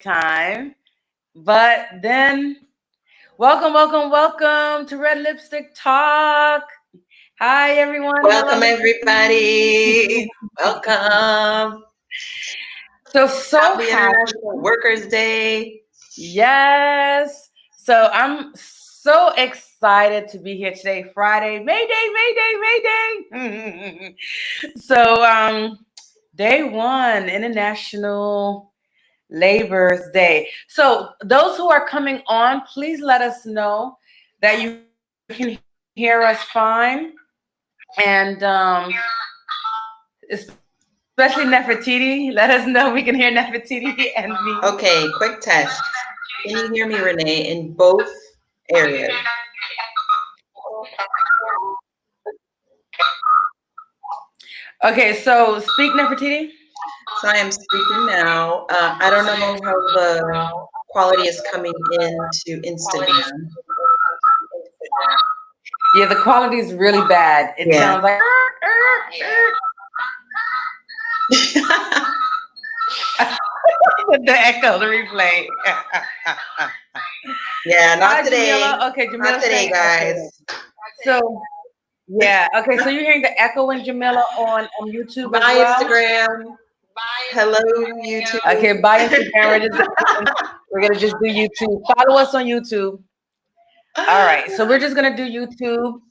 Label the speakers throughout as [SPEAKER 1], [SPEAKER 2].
[SPEAKER 1] time. But then, welcome to Red Lipstick Talk. Hi, everyone.
[SPEAKER 2] Welcome,
[SPEAKER 1] Hello.
[SPEAKER 2] everybody. Welcome.
[SPEAKER 1] So
[SPEAKER 2] Happy
[SPEAKER 1] happy.
[SPEAKER 2] International Workers' Day.
[SPEAKER 1] Yes. So I'm so excited to be here today, Friday. Mayday. So, day one, International Labor's Day. So those who are coming on, please let us know that you can hear us fine. And especially Nefertiti, let us know we can hear Nefertiti and me.
[SPEAKER 2] Okay, quick test. Can you hear me, Renee, in both areas?
[SPEAKER 1] Okay, so speak Nefertiti.
[SPEAKER 2] So I am speaking now. I don't know how the quality is coming into Instagram.
[SPEAKER 1] Yeah, the quality is really bad. It
[SPEAKER 2] Yeah.
[SPEAKER 1] sounds like the echo, the replay.
[SPEAKER 2] Yeah, not
[SPEAKER 1] Hi,
[SPEAKER 2] today.
[SPEAKER 1] Jamila. Okay,
[SPEAKER 2] Not
[SPEAKER 1] Jamila's
[SPEAKER 2] today,
[SPEAKER 1] saying
[SPEAKER 2] guys.
[SPEAKER 1] so. Yeah. Okay. So you're hearing the echo and Jamila on YouTube as
[SPEAKER 2] Bye,
[SPEAKER 1] well.
[SPEAKER 2] Instagram. Hello, YouTube.
[SPEAKER 1] Okay. Bye, Instagram. We're gonna just do YouTube. Follow us on YouTube. All right. So we're just gonna do YouTube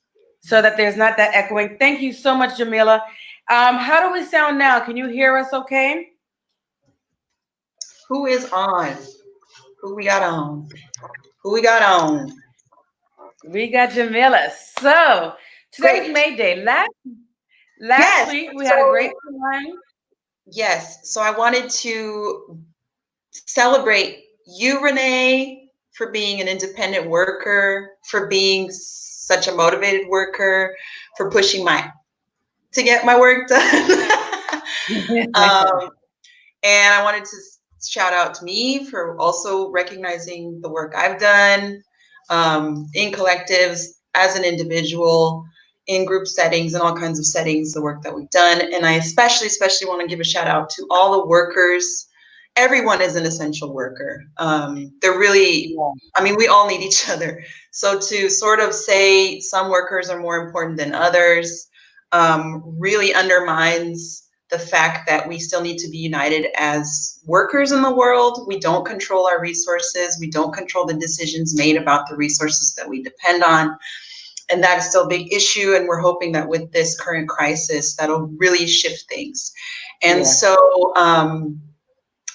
[SPEAKER 1] so that there's not that echoing. Thank you so much, Jamila. How do we sound now? Can you hear us? Okay.
[SPEAKER 2] Who is on? Who we got on? Who we got on?
[SPEAKER 1] We got Jamila. So today's
[SPEAKER 2] Great.
[SPEAKER 1] May Day. Last
[SPEAKER 2] Yes.
[SPEAKER 1] week we had a great time.
[SPEAKER 2] Yes. So I wanted to celebrate you, Renee, for being an independent worker, for being such a motivated worker, for pushing to get my work done. And I wanted to shout out to me for also recognizing the work I've done in collectives, as an individual, in group settings, and all kinds of settings, the work that we've done. And I especially want to give a shout out to all the workers. Everyone is an essential worker. They're really, I mean, we all need each other. So to sort of say some workers are more important than others really undermines the fact that we still need to be united as workers in the world. We don't control our resources. We don't control the decisions made about the resources that we depend on. And that is still a big issue. And we're hoping that with this current crisis, that'll really shift things. And so,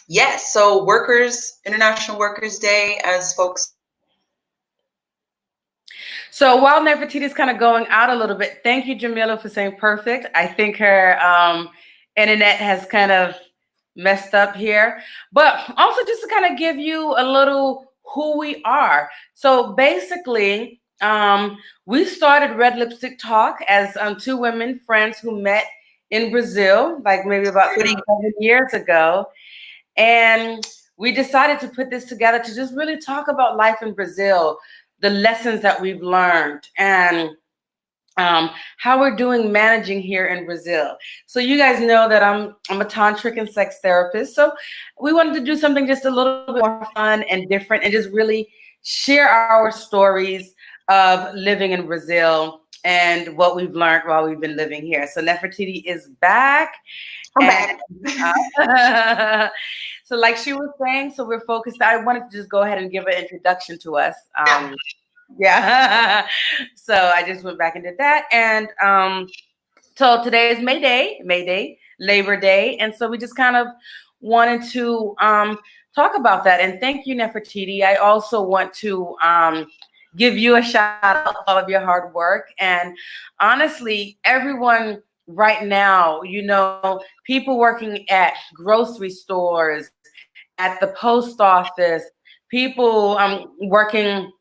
[SPEAKER 2] yes, so International Workers' Day, as folks.
[SPEAKER 1] So while Nefertiti is kind of going out a little bit, thank you, Jamila, for saying perfect. I think her internet has kind of messed up here. But also just to kind of give you a little who we are. So basically, we started Red Lipstick Talk as two women friends who met in Brazil, like maybe about 7 years ago. And we decided to put this together to just really talk about life in Brazil, the lessons that we've learned, and how we're doing managing here in Brazil. So you guys know that I'm a tantric and sex therapist. So we wanted to do something just a little bit more fun and different, and just really share our stories of living in Brazil and what we've learned while we've been living here. So Nefertiti is back.
[SPEAKER 2] I'm
[SPEAKER 1] back. So like she was saying, so we're focused. I wanted to just go ahead and give an introduction to us. Yeah. So I just went back and did that. And so today is May Day, Labor Day. And so we just kind of wanted to talk about that. And thank you, Nefertiti. I also want to give you a shout out for all of your hard work. And honestly, everyone right now, you know, people working at grocery stores, at the post office, people working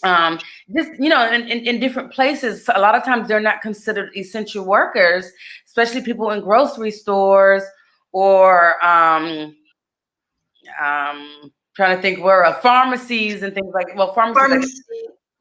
[SPEAKER 1] just, you know, in different places. A lot of times they're not considered essential workers, especially people in grocery stores or trying to think where pharmacies and things like, well, pharmacies.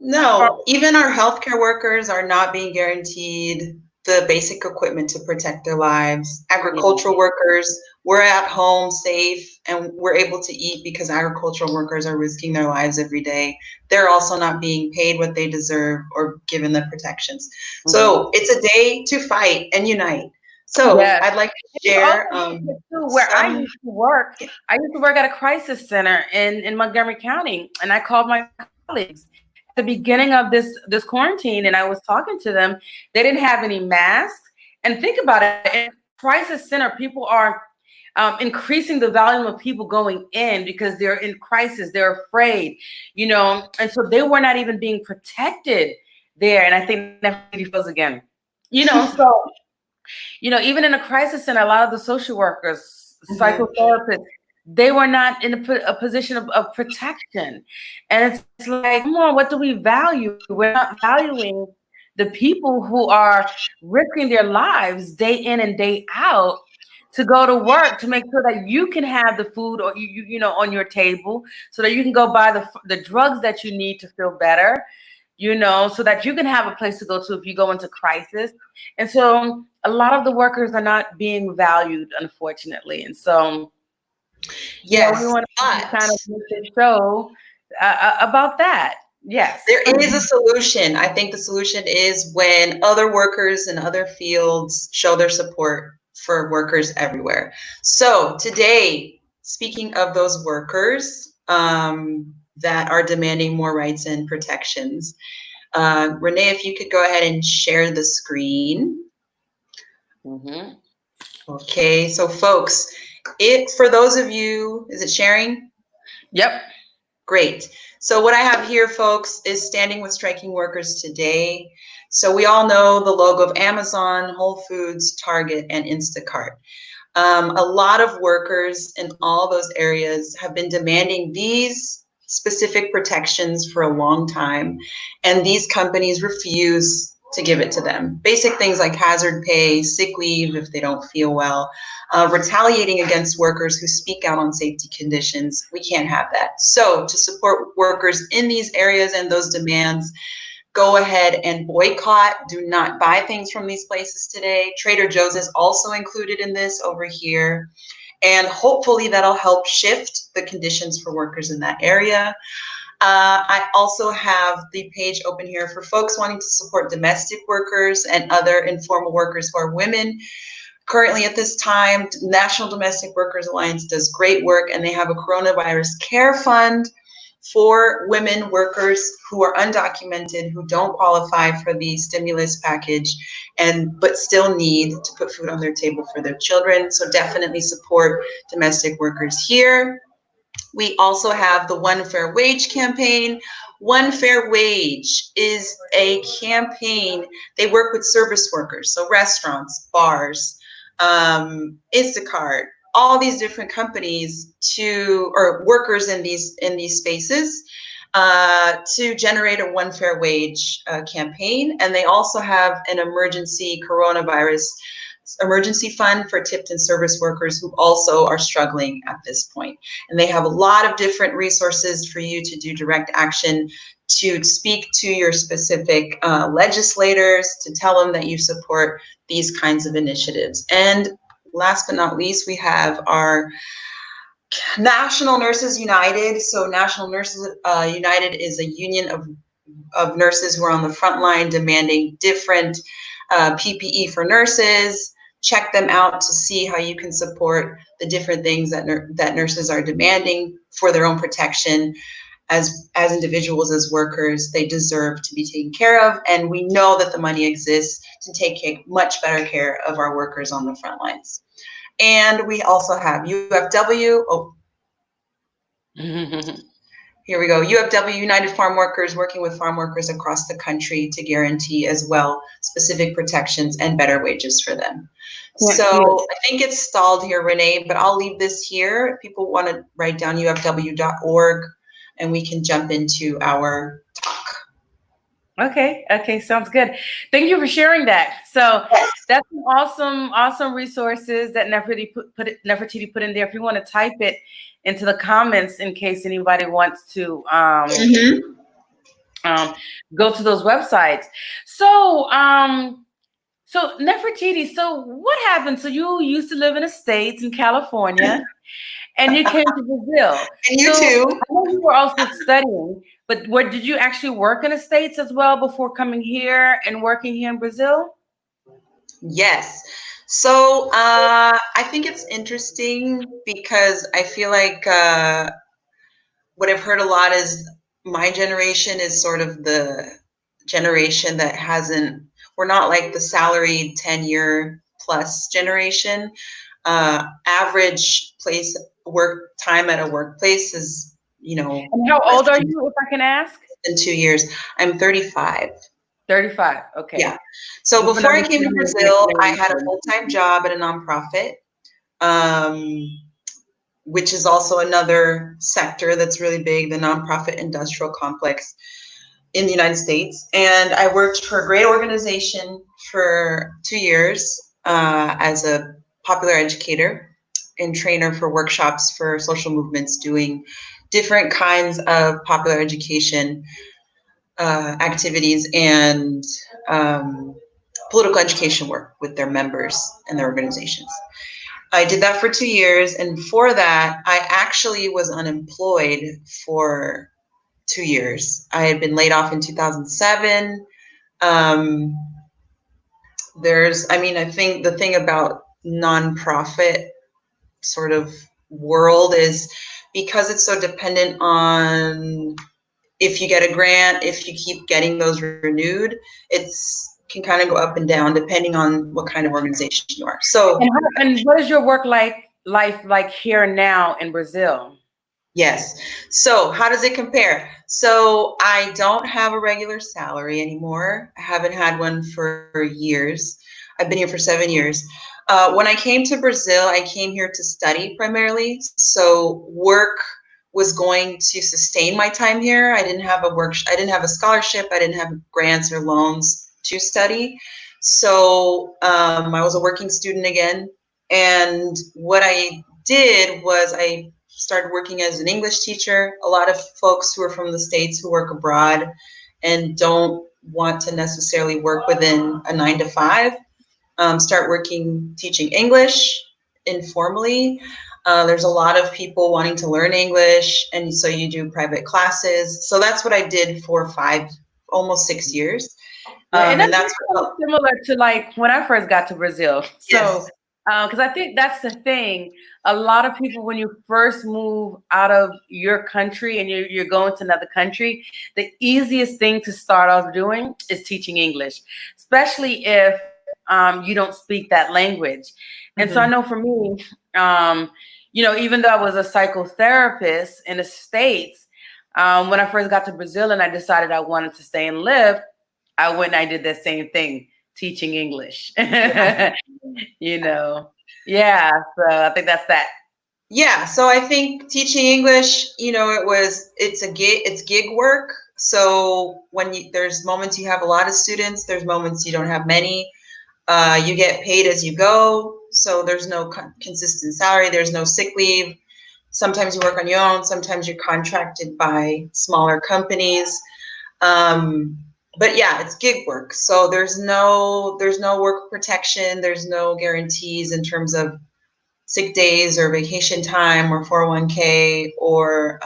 [SPEAKER 2] No, even our healthcare workers are not being guaranteed the basic equipment to protect their lives. Agricultural workers, we're at home safe and we're able to eat because agricultural workers are risking their lives every day. They're also not being paid what they deserve or given the protections. So it's a day to fight and unite. So
[SPEAKER 1] Yes.
[SPEAKER 2] I'd like to
[SPEAKER 1] It's also
[SPEAKER 2] share
[SPEAKER 1] too, where I
[SPEAKER 2] some.
[SPEAKER 1] used to work. I used to work at a crisis center in Montgomery County, and I called my colleagues at the beginning of this quarantine, and I was talking to them. They didn't have any masks, and think about it. In a crisis center, people are increasing the volume of people going in because they're in crisis, they're afraid, and so they were not even being protected there. And I think that feels again, so. Even in a crisis center, a lot of the social workers, psychotherapists, they were not in a position of protection. And it's like, come on, what do we value? We're not valuing the people who are risking their lives day in and day out to go to work to make sure that you can have the food or on your table, so that you can go buy the drugs that you need to feel better, so that you can have a place to go to if you go into crisis. And so a lot of the workers are not being valued, unfortunately. And so,
[SPEAKER 2] Yes,
[SPEAKER 1] we want to
[SPEAKER 2] but
[SPEAKER 1] kind of make a show about that. Yes.
[SPEAKER 2] there is a solution. I think the solution is when other workers in other fields show their support for workers everywhere. So today, speaking of those workers that are demanding more rights and protections, Renee, if you could go ahead and share the screen. Okay, so folks, for those of you, is it sharing?
[SPEAKER 1] Yep.
[SPEAKER 2] Great. So what I have here, folks, is Standing with Striking Workers Today. So we all know the logo of Amazon, Whole Foods, Target, and Instacart. A lot of workers in all those areas have been demanding these specific protections for a long time, and these companies refuse to give it to them. Basic things like hazard pay, sick leave if they don't feel well, retaliating against workers who speak out on safety conditions. We can't have that. So to support workers in these areas and those demands, go ahead and boycott. Do not buy things from these places today. Trader Joe's is also included in this over here. And hopefully that'll help shift the conditions for workers in that area. I also have the page open here for folks wanting to support domestic workers and other informal workers who are women. Currently at this time, National Domestic Workers Alliance does great work, and they have a coronavirus care fund for women workers who are undocumented, who don't qualify for the stimulus package, but still need to put food on their table for their children. So definitely support domestic workers here. We also have the One Fair Wage campaign. One Fair Wage is a campaign. They work with service workers, so restaurants, bars, Instacart, all these different companies or workers in these spaces to generate a One Fair Wage campaign. And they also have an emergency coronavirus emergency fund for tipped and service workers who also are struggling at this point. And they have a lot of different resources for you to do direct action, to speak to your specific legislators, to tell them that you support these kinds of initiatives. And last but not least, we have our National Nurses United. So National Nurses United is a union of nurses who are on the front line demanding different PPE for nurses. Check them out to see how you can support the different things that nurses are demanding for their own protection. As individuals, as workers, they deserve to be taken care of, and we know that the money exists to take much better care of our workers on the front lines. And we also have UFW. Oh, here we go. UFW, United Farm Workers, working with farm workers across the country to guarantee as well specific protections and better wages for them. So I think it's stalled here, Renee, but I'll leave this here. If people want to write down ufw.org, and we can jump into our talk.
[SPEAKER 1] Okay, sounds good. Thank you for sharing that. So that's some awesome resources that Nefertiti put in there. If you want to type it into the comments in case anybody wants to go to those websites. So So Nefertiti, so what happened? So you used to live in the States in California and you came to Brazil.
[SPEAKER 2] And you
[SPEAKER 1] So
[SPEAKER 2] too.
[SPEAKER 1] I know you were also studying, but what did you actually work in the States as well before coming here and working here in Brazil?
[SPEAKER 2] Yes. So I think it's interesting because I feel like what I've heard a lot is my generation is sort of the generation that hasn't, we're not like the salaried 10-year plus generation. Average place work time at a workplace is,
[SPEAKER 1] And how
[SPEAKER 2] less
[SPEAKER 1] old are you, if I can ask?
[SPEAKER 2] than 2 years. I'm 35.
[SPEAKER 1] 35.
[SPEAKER 2] Yeah.
[SPEAKER 1] Okay.
[SPEAKER 2] So
[SPEAKER 1] With an
[SPEAKER 2] before I came to
[SPEAKER 1] understanding of
[SPEAKER 2] Brazil, I had a
[SPEAKER 1] explanation.
[SPEAKER 2] full-time job at a nonprofit, um, which is also another sector that's really big, the nonprofit industrial complex in the United States. And I worked for a great organization for 2 years as a popular educator and trainer for workshops for social movements, doing different kinds of popular education activities and political education work with their members and their organizations. I did that for 2 years, and for that, I actually was unemployed for 2 years. I had been laid off in 2007. Um, I think the thing about nonprofit sort of world is because it's so dependent on if you get a grant, if you keep getting those renewed, it's can kind of go up and down depending on what kind of organization you are. So
[SPEAKER 1] And what is your work life like here and now in Brazil?
[SPEAKER 2] yes. So how does it compare? So I don't have a regular salary anymore. I haven't had one for years. I've been here for 7 years. When I came to Brazil, I came here to study primarily. So work was going to sustain my time here. I didn't have a scholarship. I didn't have grants or loans to study. So I was a working student again. And what I did was I started working as an English teacher. A lot of folks who are from the States who work abroad and don't want to necessarily work within a 9 to 5 start working teaching English informally. There's a lot of people wanting to learn English, and so you do private classes. So that's what I did for almost 6 years.
[SPEAKER 1] Yeah, and
[SPEAKER 2] And
[SPEAKER 1] that's
[SPEAKER 2] that's
[SPEAKER 1] kind of
[SPEAKER 2] what,
[SPEAKER 1] similar to like when I first got to Brazil. So,
[SPEAKER 2] yes.
[SPEAKER 1] because I think that's the thing. A lot of people, when you first move out of your country and you're going to another country, the easiest thing to start off doing is teaching English, especially if you don't speak that language. And so I know
[SPEAKER 2] Mhm.
[SPEAKER 1] for me, um, even though I was a psychotherapist in the States, when I first got to Brazil and I decided I wanted to stay and live, I went and I did the same thing, teaching English.
[SPEAKER 2] Yeah.
[SPEAKER 1] you know. Yeah, so I think that's that.
[SPEAKER 2] Yeah, so I think teaching English, it's gig work. So there's moments you have a lot of students, there's moments you don't have many. You get paid as you go, so there's no consistent salary, there's no sick leave. Sometimes you work on your own, sometimes you're contracted by smaller companies. Um, but yeah, it's gig work. So there's no work protection, there's no guarantees in terms of sick days or vacation time or 401k or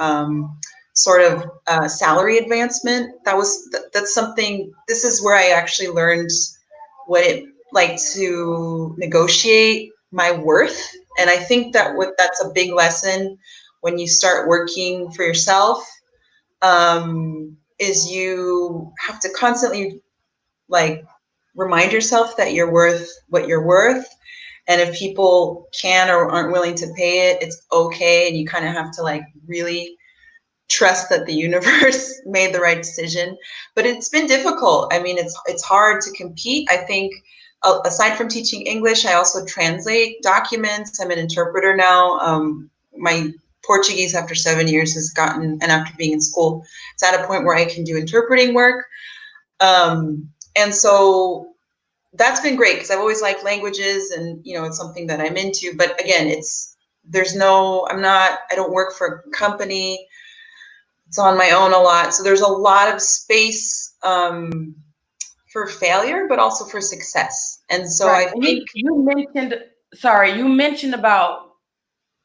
[SPEAKER 2] sort of salary advancement. That's something. This is where I actually learned what it like to negotiate my worth, and I think that's a big lesson when you start working for yourself. Is you have to constantly like remind yourself that you're worth what you're worth, and if people can or aren't willing to pay it, it's okay, and you kind of have to like really trust that the universe made the right decision. But it's been difficult. I mean, it's hard to compete. I think aside from teaching English, I also translate documents. I'm an interpreter now. My Portuguese after 7 years has gotten, and after being in school, it's at a point where I can do interpreting work. And so that's been great because I've always liked languages, and it's something that I'm into. But again, I don't work for a company. It's on my own a lot. So there's a lot of space for failure, but also for success. And so
[SPEAKER 1] Right.
[SPEAKER 2] I
[SPEAKER 1] And
[SPEAKER 2] think,
[SPEAKER 1] you mentioned about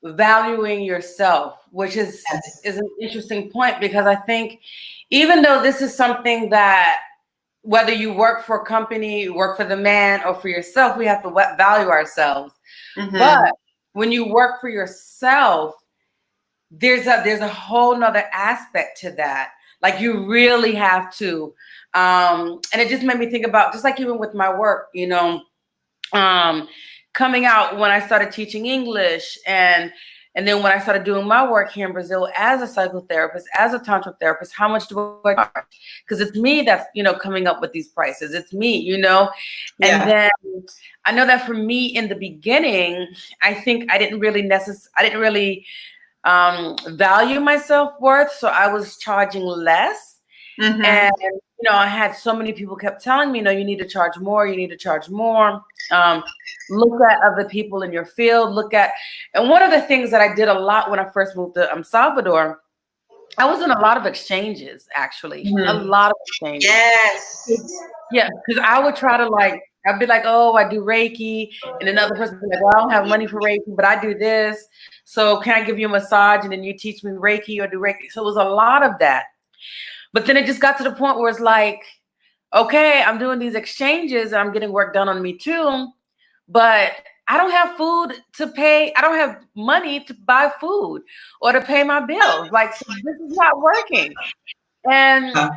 [SPEAKER 1] valuing yourself, which
[SPEAKER 2] yes.
[SPEAKER 1] is an interesting point, because I think even though this is something that whether you work for a company, you work for the man, or for yourself, we have to value ourselves.
[SPEAKER 2] Mm-hmm.
[SPEAKER 1] But when you work for yourself, there's a whole nother aspect to that. Like you really have to, and it just made me think about, just like even with my work, um, coming out when I started teaching English, and then when I started doing my work here in Brazil as a psychotherapist, as a tantric therapist, how much do I charge? Because it's me that's, coming up with these prices. It's me. And
[SPEAKER 2] Yeah.
[SPEAKER 1] then I know that for me in the beginning, I think I didn't really value my self-worth. So I was charging less.
[SPEAKER 2] Mm-hmm.
[SPEAKER 1] And, I had so many people kept telling me, no, you need to charge more. You need to charge more. Look at other people in your field. And one of the things that I did a lot when I first moved to Salvador, I was in a lot of exchanges, actually, a
[SPEAKER 2] Mm-hmm.
[SPEAKER 1] lot of exchanges.
[SPEAKER 2] Yes.
[SPEAKER 1] Yeah, because I would try to I'd be like, oh, I do Reiki. And another person would be like, well, I don't have money for Reiki, but I do this. So can I give you a massage and then you teach me Reiki or do Reiki? So it was a lot of that. But then it just got to the point where it's like, okay, I'm doing these exchanges and I'm getting work done on me too, but I don't have food to pay. I don't have money to buy food or to pay my bills. Like, so this is not working. And
[SPEAKER 2] Uh,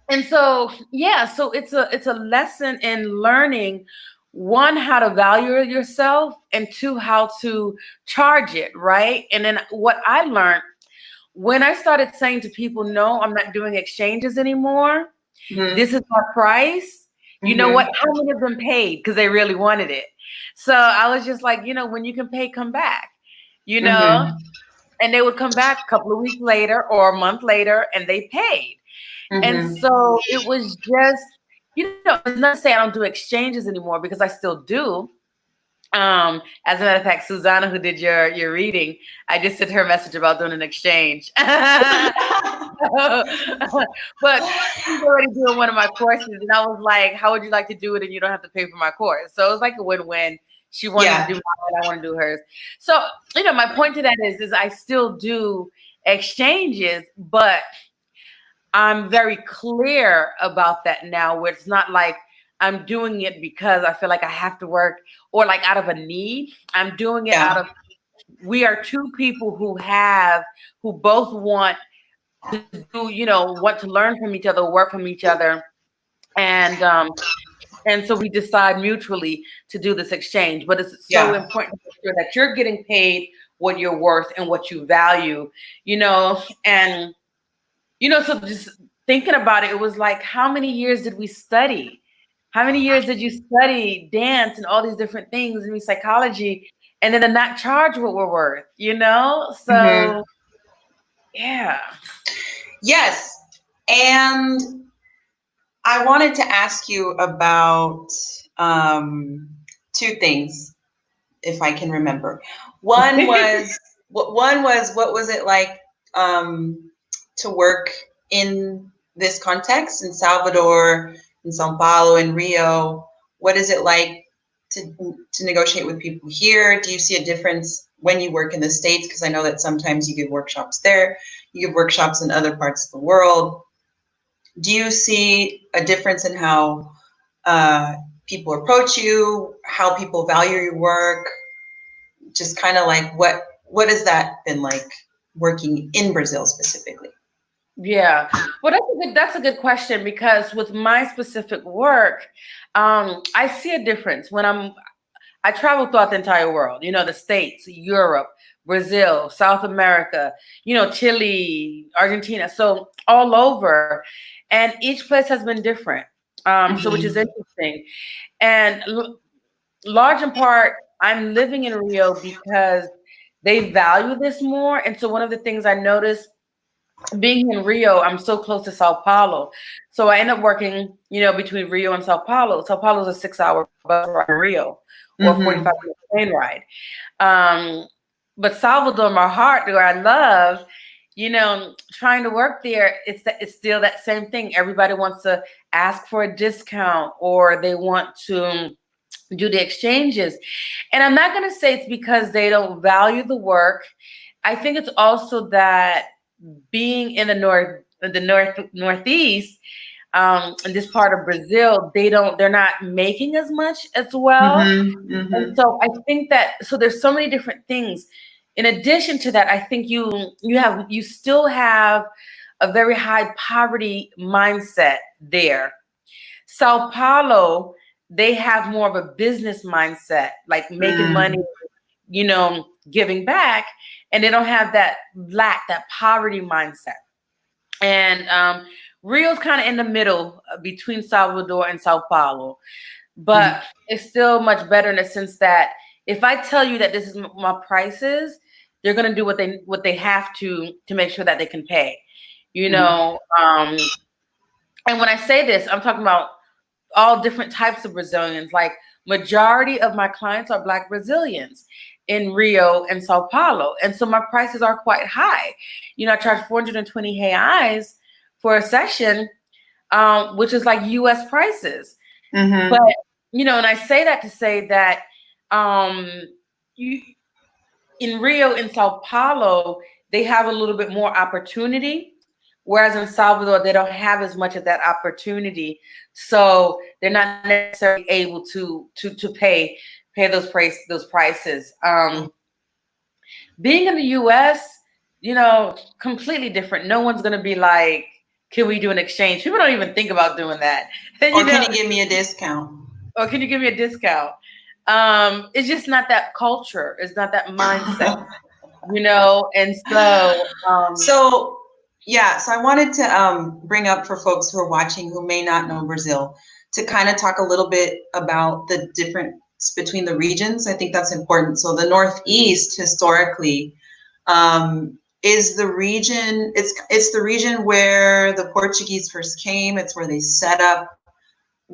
[SPEAKER 1] and so, yeah, so it's a lesson in learning, one, how to value yourself, and two, how to charge it, right? And then what I learned when I started saying to people, no, I'm not doing exchanges anymore.
[SPEAKER 2] mm-hmm.
[SPEAKER 1] This is my price. You know
[SPEAKER 2] Mm-hmm.
[SPEAKER 1] what? How many of them paid because they really wanted it? So I was just like, when you can pay, come back, you know?
[SPEAKER 2] Mm-hmm.
[SPEAKER 1] And they would come back a couple of weeks later or a month later and they paid. And
[SPEAKER 2] Mm-hmm.
[SPEAKER 1] so it was just, it's not to say I don't do exchanges anymore, because I still do. As a matter of fact, Susanna, who did your reading, I just sent her a message about doing an exchange. But she's already doing one of my courses, and I was like, how would you like to do it and you don't have to pay for my course? So it was like a win-win. She wanted to
[SPEAKER 2] Yeah.
[SPEAKER 1] do mine, I want to do hers. So, my point to that is I still do exchanges, but I'm very clear about that now, where it's not like I'm doing it because I feel like I have to work or like out of a need. I'm doing it out
[SPEAKER 2] Yeah.
[SPEAKER 1] of, we are two people who both want to do, want to learn from each other, work from each other. And so we decide mutually to do this exchange. But it's so
[SPEAKER 2] Yeah.
[SPEAKER 1] important to make sure that you're getting paid what you're worth and what you value, and so just thinking about it, it was like, how many years did we study? How many years did you study dance and all these different things and psychology, and then to not charge what we're worth,
[SPEAKER 2] Mm-hmm.
[SPEAKER 1] So, yeah.
[SPEAKER 2] Yes. And I wanted to ask you about two things, if I can remember. One was what was it like to work in this context in Salvador, in São Paulo, in Rio? What is it like to negotiate with people here? Do you see a difference when you work in the States? Because I know that sometimes you give workshops there, you give workshops in other parts of the world. Do you see a difference in how people approach you, how people value your work? Just kind of like what has that been like working in Brazil specifically?
[SPEAKER 1] Yeah. Well, that's a good question, because with my specific work, I see a difference when I travel throughout the entire world, the States, Europe, Brazil, South America, Chile, Argentina. So all over. And each place has been different. So which is
[SPEAKER 2] Mm-hmm.
[SPEAKER 1] interesting. And large in part, I'm living in Rio because they value this more. And so one of the things I noticed being in Rio, I'm so close to Sao Paulo. So I end up working, between Rio and Sao Paulo. Sao Paulo is a 6-hour bus ride to Rio, or a
[SPEAKER 2] Mm-hmm.
[SPEAKER 1] 45-minute plane ride. But Salvador, my heart, where I love, trying to work there, it's still that same thing. Everybody wants to ask for a discount, or they want to do the exchanges. And I'm not going to say it's because they don't value the work. I think it's also that being in the northeast, in this part of Brazil, they're not making as much as well.
[SPEAKER 2] Mm-hmm,
[SPEAKER 1] And
[SPEAKER 2] mm-hmm,
[SPEAKER 1] so I think so there's so many different things. In addition to that, I think you still have a very high poverty mindset there. Sao Paulo, they have more of a business mindset, like making money,
[SPEAKER 2] mm,
[SPEAKER 1] giving back, and they don't have that poverty mindset. And Rio's kind of in the middle between Salvador and Sao Paulo,
[SPEAKER 2] mm,
[SPEAKER 1] but it's still much better in the sense that if I tell you that this is my prices, they're gonna do what they have to make sure that they can pay, you
[SPEAKER 2] mm,
[SPEAKER 1] know. And when I say this, I'm talking about all different types of Brazilians. Like, majority of my clients are Black Brazilians in Rio and Sao Paulo, and so my prices are quite high. I charge 420 reais for a session, which is like U.S. prices. But
[SPEAKER 2] mm-hmm.
[SPEAKER 1] and I say that to say that um, you in Rio and Sao Paulo, they have a little bit more opportunity, whereas in Salvador they don't have as much of that opportunity. So they're not necessarily able to pay those prices. Being in the U.S., completely different. No one's gonna be like, "Can we do an exchange?" People don't even think about doing that.
[SPEAKER 2] Or can you give me a discount?
[SPEAKER 1] Or can you give me a discount? It's just not that culture. It's not that mindset, And so,
[SPEAKER 2] So, yeah, so I wanted to bring up for folks who are watching who may not know Brazil to kind of talk a little bit about the difference between the regions. I think that's important. So the Northeast historically is the region, it's the region where the Portuguese first came. It's where they set up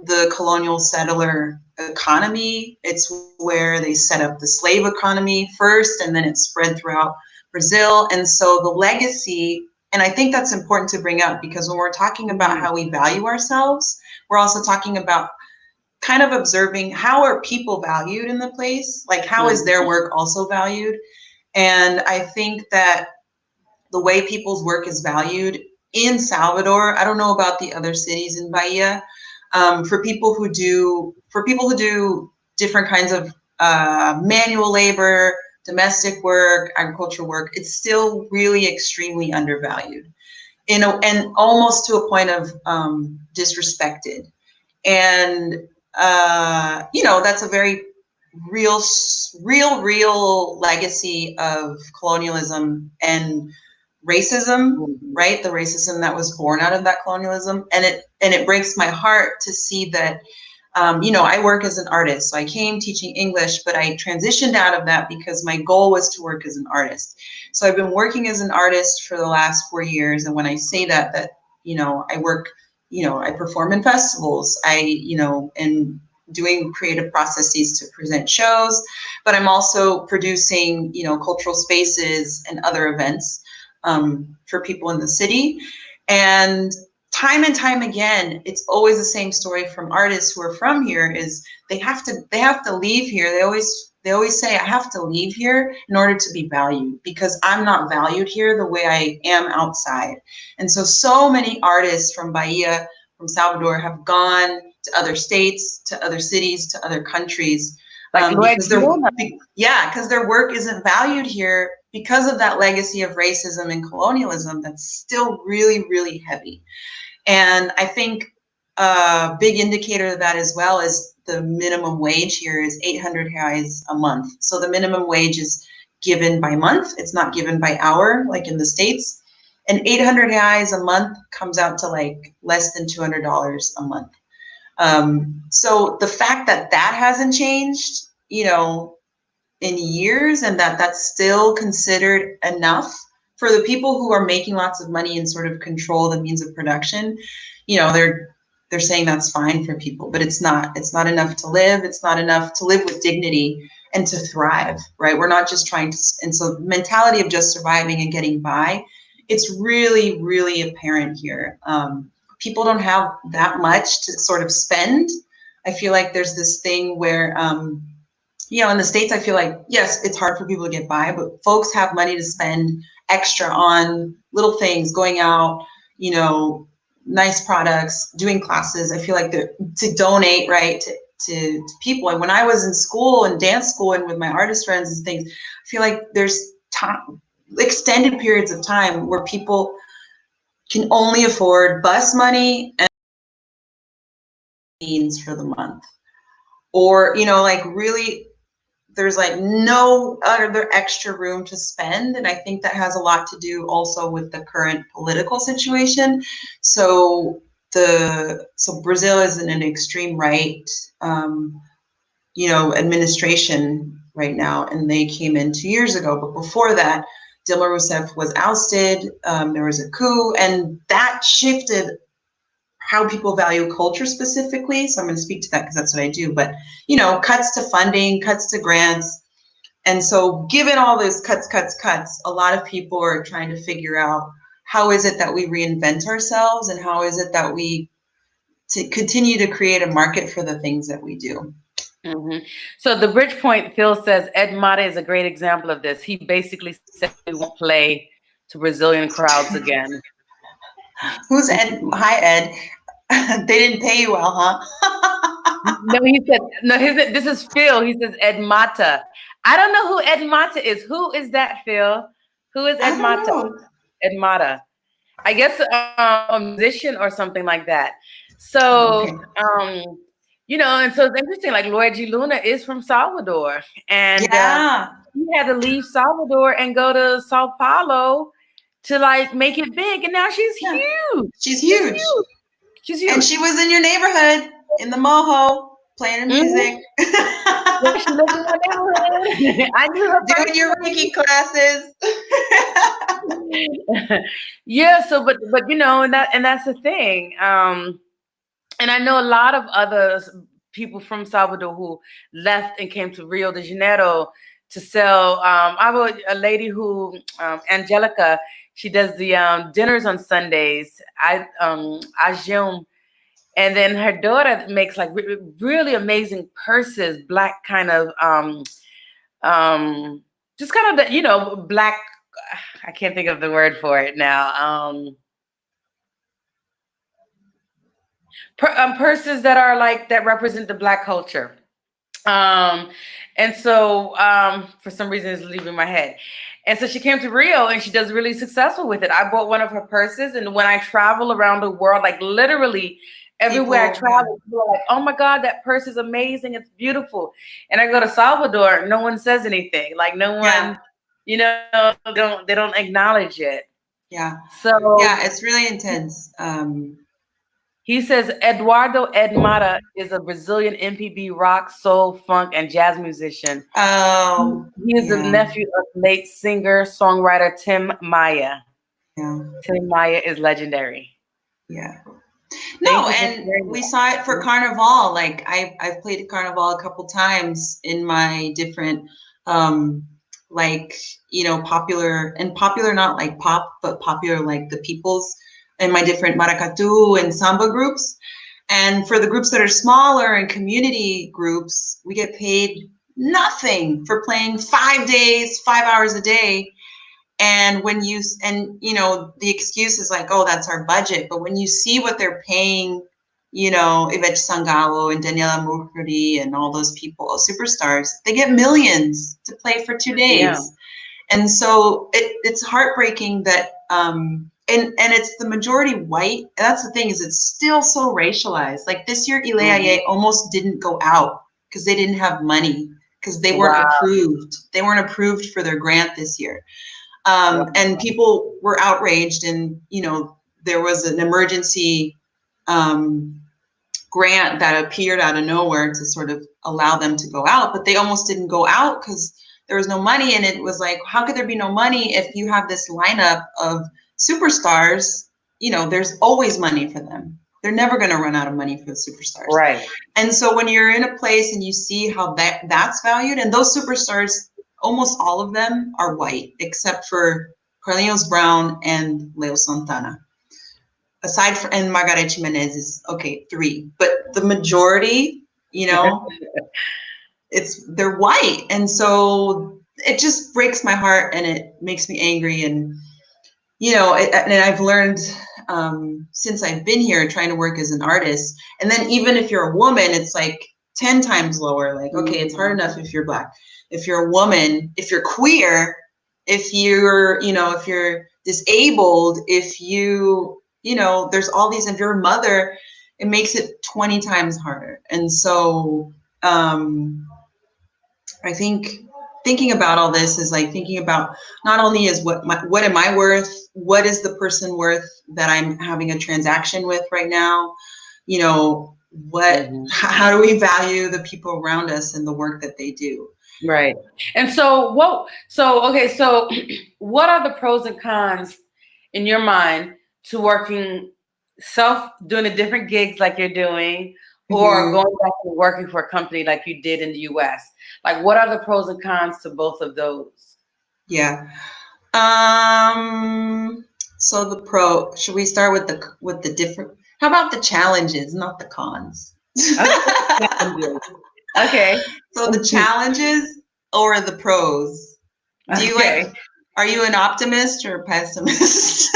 [SPEAKER 2] the colonial settler economy. It's where they set up the slave economy first, and then it spread throughout Brazil. And so the legacy, and I think that's important to bring up, because when we're talking about how we value ourselves, we're also talking about kind of observing how are people valued in the place, like how is their work also valued. And I think that the way people's work is valued in Salvador, I don't know about the other cities in Bahia, for people who do different kinds of manual labor, domestic work, agricultural work, it's still really extremely undervalued, and almost to a point of disrespected. And that's a very real legacy of colonialism and racism, right? The racism that was born out of that colonialism. And it breaks my heart to see that, I work as an artist. So I came teaching English, but I transitioned out of that because my goal was to work as an artist. So I've been working as an artist for the last 4 years. And when I say that, I work, I perform in festivals, and doing creative processes to present shows, but I'm also producing, cultural spaces and other events for people in the city. And time again, it's always the same story from artists who are from here is they have to leave here. They always say, I have to leave here in order to be valued, because I'm not valued here the way I am outside. And so many artists from Bahia, from Salvador, have gone to other states, to other cities, to other countries, because their work isn't valued here because of that legacy of racism and colonialism that's still really, really heavy. And I think a big indicator of that as well is the minimum wage here is 800 reais a month. So the minimum wage is given by month. It's not given by hour like in the States. And 800 reais a month comes out to like less than $200 a month. So the fact that hasn't changed, in years, and that's still considered enough for the people who are making lots of money and sort of control the means of production, they're saying that's fine for people, but it's not enough to live. It's not enough to live with dignity and to thrive, right? We're not just trying to, and so the mentality of just surviving and getting by it's really, really apparent here. People don't have that much to sort of spend. I feel like there's this thing where, you know, in the States, I feel like, yes, it's hard for people to get by, but folks have money to spend extra on little things, going out, you know, nice products, doing classes. I feel like to donate, right, to people. And when I was in school and dance school and with my artist friends and things, I feel like there's time, extended periods of time where people can only afford bus money and means for the month. Or, you know, like really there's like no other extra room to spend. And I think that has a lot to do also with the current political situation. So Brazil is in an extreme right, you know, administration right now, and they came in 2 years ago. But before that, Dilma Rousseff was ousted. There was a coup, and that shifted how people value culture specifically. So I'm going to speak to that because that's what I do. But, you know, cuts to funding, cuts to grants. And so given all those cuts, a lot of people are trying to figure out how is it that we reinvent ourselves, and how is it that we continue to create a market for the things that we do.
[SPEAKER 1] Mm-hmm. So the Bridgepoint Phil says Ed Mata is a great example of this. He basically said we won't play to Brazilian crowds again.
[SPEAKER 2] Who's Ed? Hi, Ed. They didn't pay you well, huh?
[SPEAKER 1] No, he said, no, this is Phil. He says Ed Mata. I don't know who Ed Mata is. Who is that, Phil? Who is Ed Mata? Ed Mata. I guess a musician or something like that. So,
[SPEAKER 2] Okay.
[SPEAKER 1] you know, and so it's interesting, like Luigi Luna is from Salvador. And
[SPEAKER 2] Yeah.
[SPEAKER 1] he had to leave Salvador and go to Sao Paulo to like make it big. And now she's huge.
[SPEAKER 2] She's huge.
[SPEAKER 1] She's huge.
[SPEAKER 2] And she was in your neighborhood in the Moho playing her music.
[SPEAKER 1] Yeah, she lived in my neighborhood. I knew her.
[SPEAKER 2] Doing your Reiki classes.
[SPEAKER 1] Yeah, so but you know, and that's the thing. And I know a lot of other people from Salvador who left and came to Rio de Janeiro to sell. I have a lady who, Angelica, she does the dinners on Sundays. Ajum. And then her daughter makes like really amazing purses, black kind of, just kind of the, you know, black. I can't think of the word for it now. Purses that are like that represent the Black culture. And so for some reason it's leaving my head. And so she came to Rio and she does really successful with it. I bought one of her purses, and when I travel around the world, like literally everywhere I travel, people are like, oh my God, that purse is amazing. It's beautiful. And I go to Salvador, no one says anything. Like no one, you know, they don't acknowledge it.
[SPEAKER 2] Yeah.
[SPEAKER 1] So
[SPEAKER 2] yeah, it's really intense.
[SPEAKER 1] He says Eduardo Ed Mata is a Brazilian MPB rock, soul, funk, and jazz musician.
[SPEAKER 2] Oh,
[SPEAKER 1] he is the nephew of late singer songwriter Tim Maia.
[SPEAKER 2] Yeah.
[SPEAKER 1] Tim Maia is legendary.
[SPEAKER 2] Yeah. No, and we saw it for Carnival. Like I've played at Carnival a couple times in my different like, you know, popular not like pop, but popular like the people's, in my different maracatu and samba groups. And for the groups that are smaller and community groups, we get paid nothing for playing 5 days, 5 hours a day. And when you know, the excuse is like, oh, that's our budget. But when you see what they're paying, you know, Ivete Sangalo and Daniela Mukherjee and all those people, superstars, they get millions to play for 2 days. Yeah. And so it's heartbreaking that, and it's the majority white. And that's the thing, is it's still so racialized. Like this year, Ileaye almost didn't go out because they didn't have money, because they weren't approved. They weren't approved for their grant this year. And people were outraged, and, you know, there was an emergency grant that appeared out of nowhere to sort of allow them to go out, but they almost didn't go out because there was no money. And it was like, how could there be no money if you have this lineup of superstars? You know, there's always money for them. They're never going to run out of money for the superstars. Right. And so when you're in a place and you see how that's valued, and those superstars, almost all of them are white, except for Carlinhos Brown, and Leo Santana. Aside from, and Margareth Jimenez is, okay, 3. But the majority, they're white. And so it just breaks my heart and it makes me angry. And, and I've learned since I've been here trying to work as an artist. And then even if you're a woman, it's like 10 times lower. Like, okay, it's hard enough if you're Black. If you're a woman, if you're queer, if you're, if you're disabled, if there's all these, if you're a mother, it makes it 20 times harder. And so I think thinking about all this is like thinking about not only is what am I worth, what is the person worth that I'm having a transaction with right now, how do we value the people around us and the work that they do?
[SPEAKER 1] Right. And so what are the pros and cons in your mind to working doing the different gigs like you're doing, or going back and working for a company like you did in the US? Like, what are the pros and cons to both of those?
[SPEAKER 2] Yeah. So should we start with the different, how about the challenges, not the cons?
[SPEAKER 1] Okay.
[SPEAKER 2] So the challenges or the pros? Do you are you an optimist or a pessimist?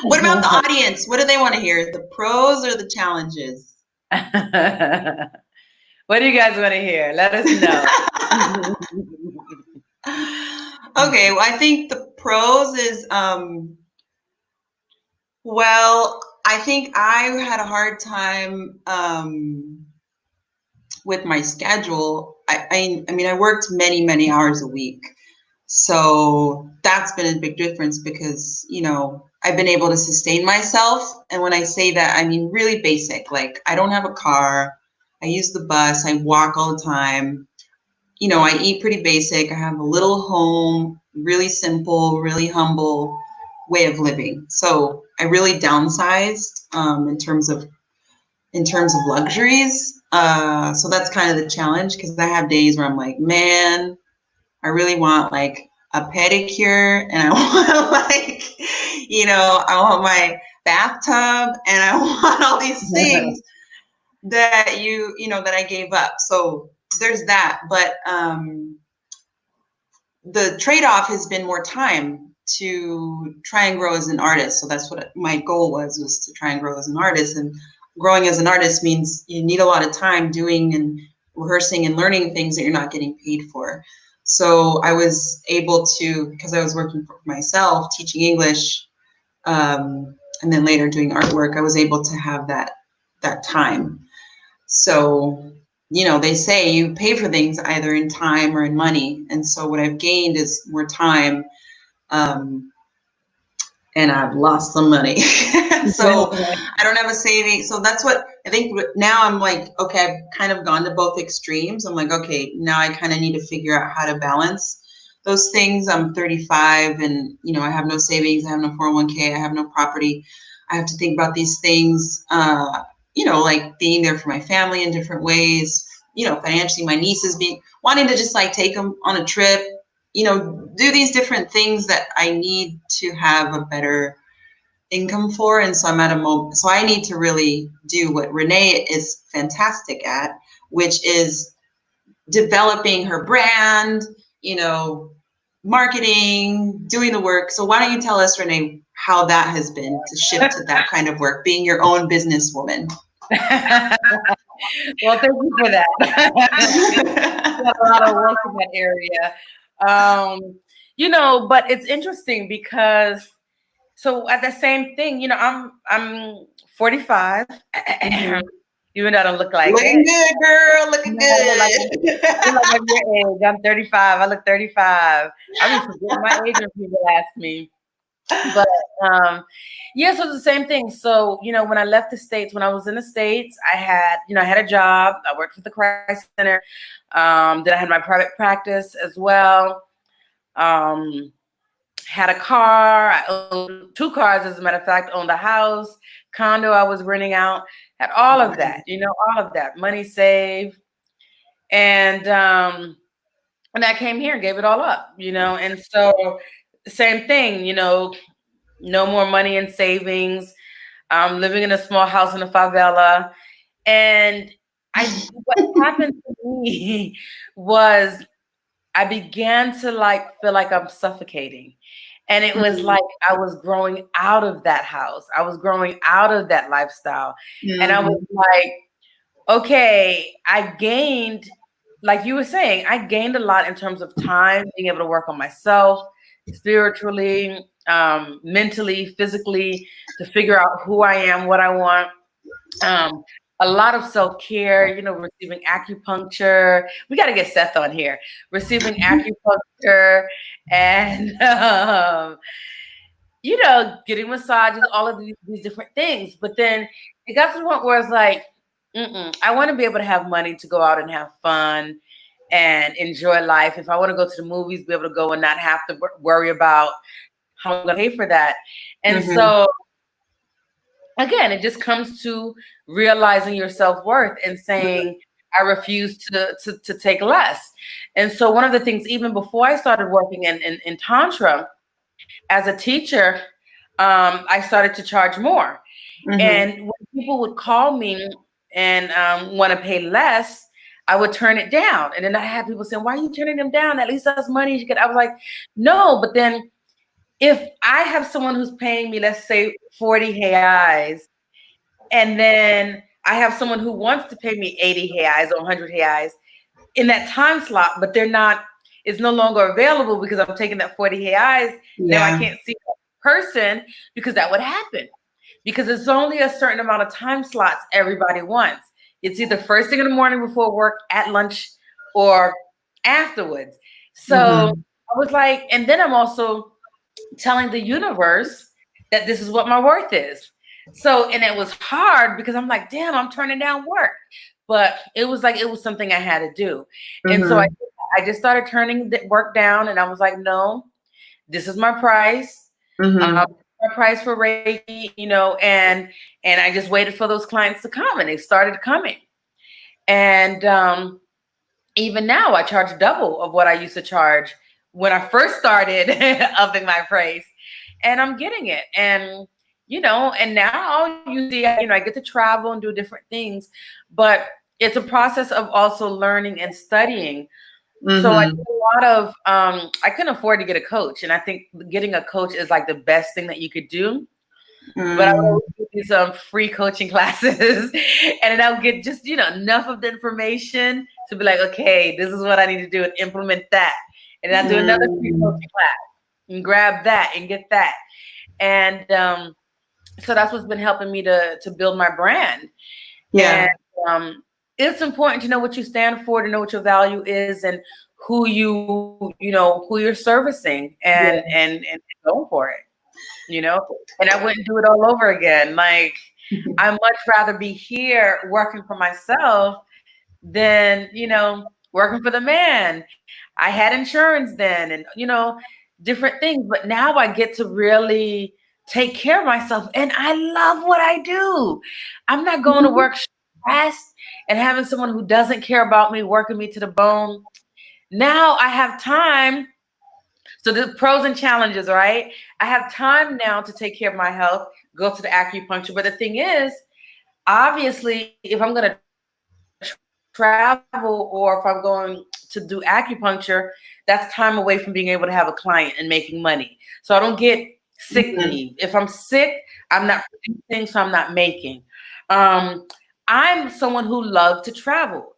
[SPEAKER 2] What about the audience? What do they want to hear? The pros or the challenges?
[SPEAKER 1] What do you guys want to hear? Let us know.
[SPEAKER 2] Okay, well, I think the pros is, well, I think I had a hard time with my schedule. I mean, I worked many, many hours a week. So that's been a big difference because, I've been able to sustain myself. And when I say that, I mean really basic. Like, I don't have a car. I use the bus. I walk all the time. I eat pretty basic. I have a little home, really simple, really humble way of living. So I really downsized in terms of luxuries. So that's kind of the challenge, because I have days where I'm like, man, I really want like a pedicure, and I want I want my bathtub, and I want all these things that that I gave up. So there's that. But the trade-off has been more time to try and grow as an artist. So that's what my goal was to try and grow as an artist. And growing as an artist means you need a lot of time doing and rehearsing and learning things that you're not getting paid for. So I was able to, because I was working for myself, teaching English, and then later doing artwork, I was able to have that time. So, they say you pay for things either in time or in money. And so what I've gained is more time, and I've lost some money. So I don't have a saving. So that's what I think now. I'm like, okay, I've kind of gone to both extremes. I'm like, okay, now I kind of need to figure out how to balance those things. I'm 35 and, I have no savings. I have no 401k. I have no property. I have to think about these things, like being there for my family in different ways, financially, my nieces wanting to just like take them on a trip, do these different things that I need to have a better income for. And so I'm at a moment, so I need to really do what Renee is fantastic at, which is developing her brand, marketing, doing the work. So why don't you tell us, Renee, how that has been to shift to that kind of work, being your own businesswoman?
[SPEAKER 1] Well, thank you for that. A lot of work in that area. But it's interesting because, so at the same thing, I'm 45. Even though I don't look like
[SPEAKER 2] looking
[SPEAKER 1] it.
[SPEAKER 2] Good, girl. Looking good.
[SPEAKER 1] Like your age. I'm 35. I look 35. I mean, forget my age when people ask me. But so it's the same thing. So, when I left the States, when I was in the States, I had a job. I worked at the Christ Center. Then I had my private practice as well. Had a car. I owned 2 cars, as a matter of fact. Owned a house, condo I was renting out. Had all of that, all of that money saved. And And I came here and gave it all up, and so same thing, no more money in savings. Living in a small house in a favela. And what happened to me was I began to feel like I'm suffocating. And it was like I was growing out of that house. I was growing out of that lifestyle. And I was like, okay, I gained, like you were saying, I gained a lot in terms of time, being able to work on myself spiritually, mentally, physically, to figure out who I am, what I want. Um, a lot of self-care, receiving acupuncture. We got to get Seth on here. Receiving acupuncture and, getting massages, all of these different things. But then it got to the point where it's like, I want to be able to have money to go out and have fun and enjoy life. If I want to go to the movies, be able to go and not have to worry about how I'm going to pay for that. And so, again, it just comes to realizing your self-worth and saying, I refuse to take less. And so one of the things, even before I started working in Tantra, as a teacher, I started to charge more. And when people would call me and want to pay less, I would turn it down. And then I had people saying, why are you turning them down? At least that's money you get. I was like, no, but then if I have someone who's paying me, let's say 40 reais, and then I have someone who wants to pay me 80 reais or 100 reais in that time slot, but it's no longer available because I'm taking that 40 reais. Now I can't see that person because that would happen. Because it's only a certain amount of time slots everybody wants. It's either first thing in the morning before work, at lunch, or afterwards. So I was like, and then I'm also telling the universe that this is what my worth is. So, and it was hard because I'm like, damn, I'm turning down work. But it was something I had to do. And so I just started turning the work down, and I was like, no, this is my price. My price for Reiki, and I just waited for those clients to come, and they started coming. And even now I charge double of what I used to charge when I first started upping my price, and I'm getting it. And and now you see, I get to travel and do different things, but it's a process of also learning and studying. So I did a lot of, I couldn't afford to get a coach. And I think getting a coach is like the best thing that you could do. But I would always do these free coaching classes, and then I would get just, enough of the information to be like, okay, this is what I need to do and implement that. And then I do another free coaching class and grab that and get that. And so that's what's been helping me to build my brand. Yeah. And it's important to know what you stand for, to know what your value is, and who who you're servicing, and go for it. And I wouldn't do it all over again. Like, I much rather be here working for myself than, working for the man. I had insurance then, and, different things. But now I get to really take care of myself. And I love what I do. I'm not going to work stressed and having someone who doesn't care about me working me to the bone. Now I have time. So the pros and challenges, right? I have time now to take care of my health, go to the acupuncture. But the thing is, obviously, if I'm going to travel or if I'm going to do acupuncture, that's time away from being able to have a client and making money. So I don't get sick leave. If I'm sick, I'm not producing, so I'm not making. I'm someone who loves to travel.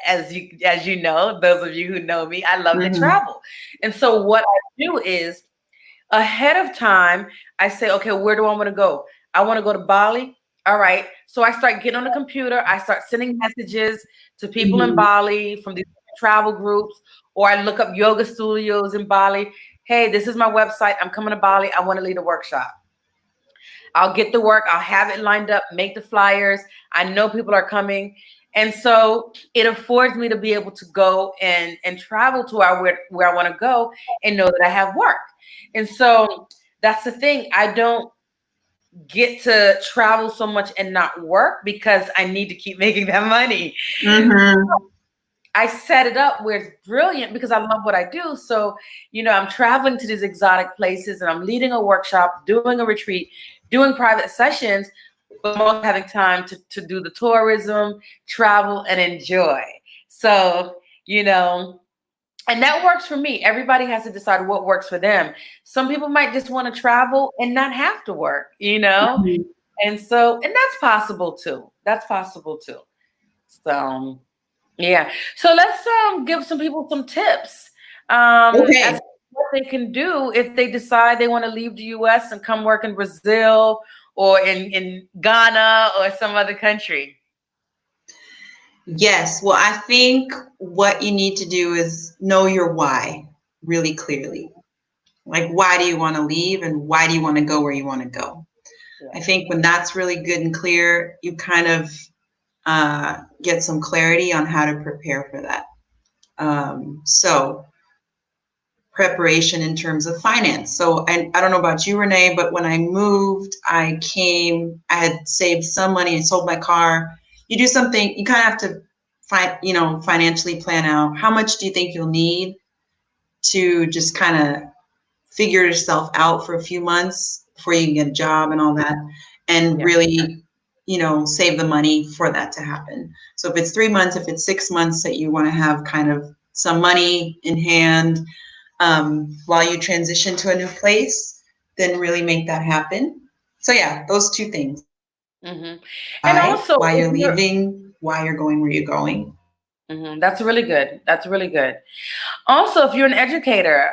[SPEAKER 1] As you know, those of you who know me, I love to travel. And so what I do is, ahead of time, I say, okay, where do I want to go? I want to go to Bali. All right. So I start getting on the computer. I start sending messages to people in Bali from these travel groups, or I look up yoga studios in Bali. Hey, this is my website. I'm coming to Bali. I want to lead a workshop. I'll get the work. I'll have it lined up, make the flyers. I know people are coming. And so it affords me to be able to go and travel to where I want to go and know that I have work. And so that's the thing. I don't get to travel so much and not work because I need to keep making that money. I set it up where it's brilliant because I love what I do. So, I'm traveling to these exotic places and I'm leading a workshop, doing a retreat, doing private sessions, but I'm also having time to do the tourism, travel, and enjoy. So, and that works for me. Everybody has to decide what works for them. Some people might just want to travel and not have to work.
[SPEAKER 2] Mhm.
[SPEAKER 1] And and that's possible too. That's possible too. So, yeah. So let's give some people some tips as
[SPEAKER 2] Okay.
[SPEAKER 1] to what they can do if they decide they want to leave the US and come work in Brazil or in Ghana or some other country.
[SPEAKER 2] Yes. Well, I think what you need to do is know your why really clearly. Like, why do you want to leave and why do you want to go where you want to go?
[SPEAKER 1] Yeah.
[SPEAKER 2] I think when that's really good and clear, you kind of get some clarity on how to prepare for that. So, preparation in terms of finance. So, and I don't know about you, Renee, but when I moved, I had saved some money and sold my car. You do something, you kind of have to financially plan out how much do you think you'll need to just kind of figure yourself out for a few months before you can get a job and all that, and
[SPEAKER 1] Yeah.
[SPEAKER 2] really, save the money for that to happen. So if it's 3 months, if it's 6 months that you want to have kind of some money in hand while you transition to a new place, then really make that happen. So yeah, those two things.
[SPEAKER 1] Hmm. And also,
[SPEAKER 2] Why
[SPEAKER 1] if
[SPEAKER 2] you're
[SPEAKER 1] you're,
[SPEAKER 2] leaving, why you're going where you're going.
[SPEAKER 1] that's really good. That's really good. Also, if you're an educator,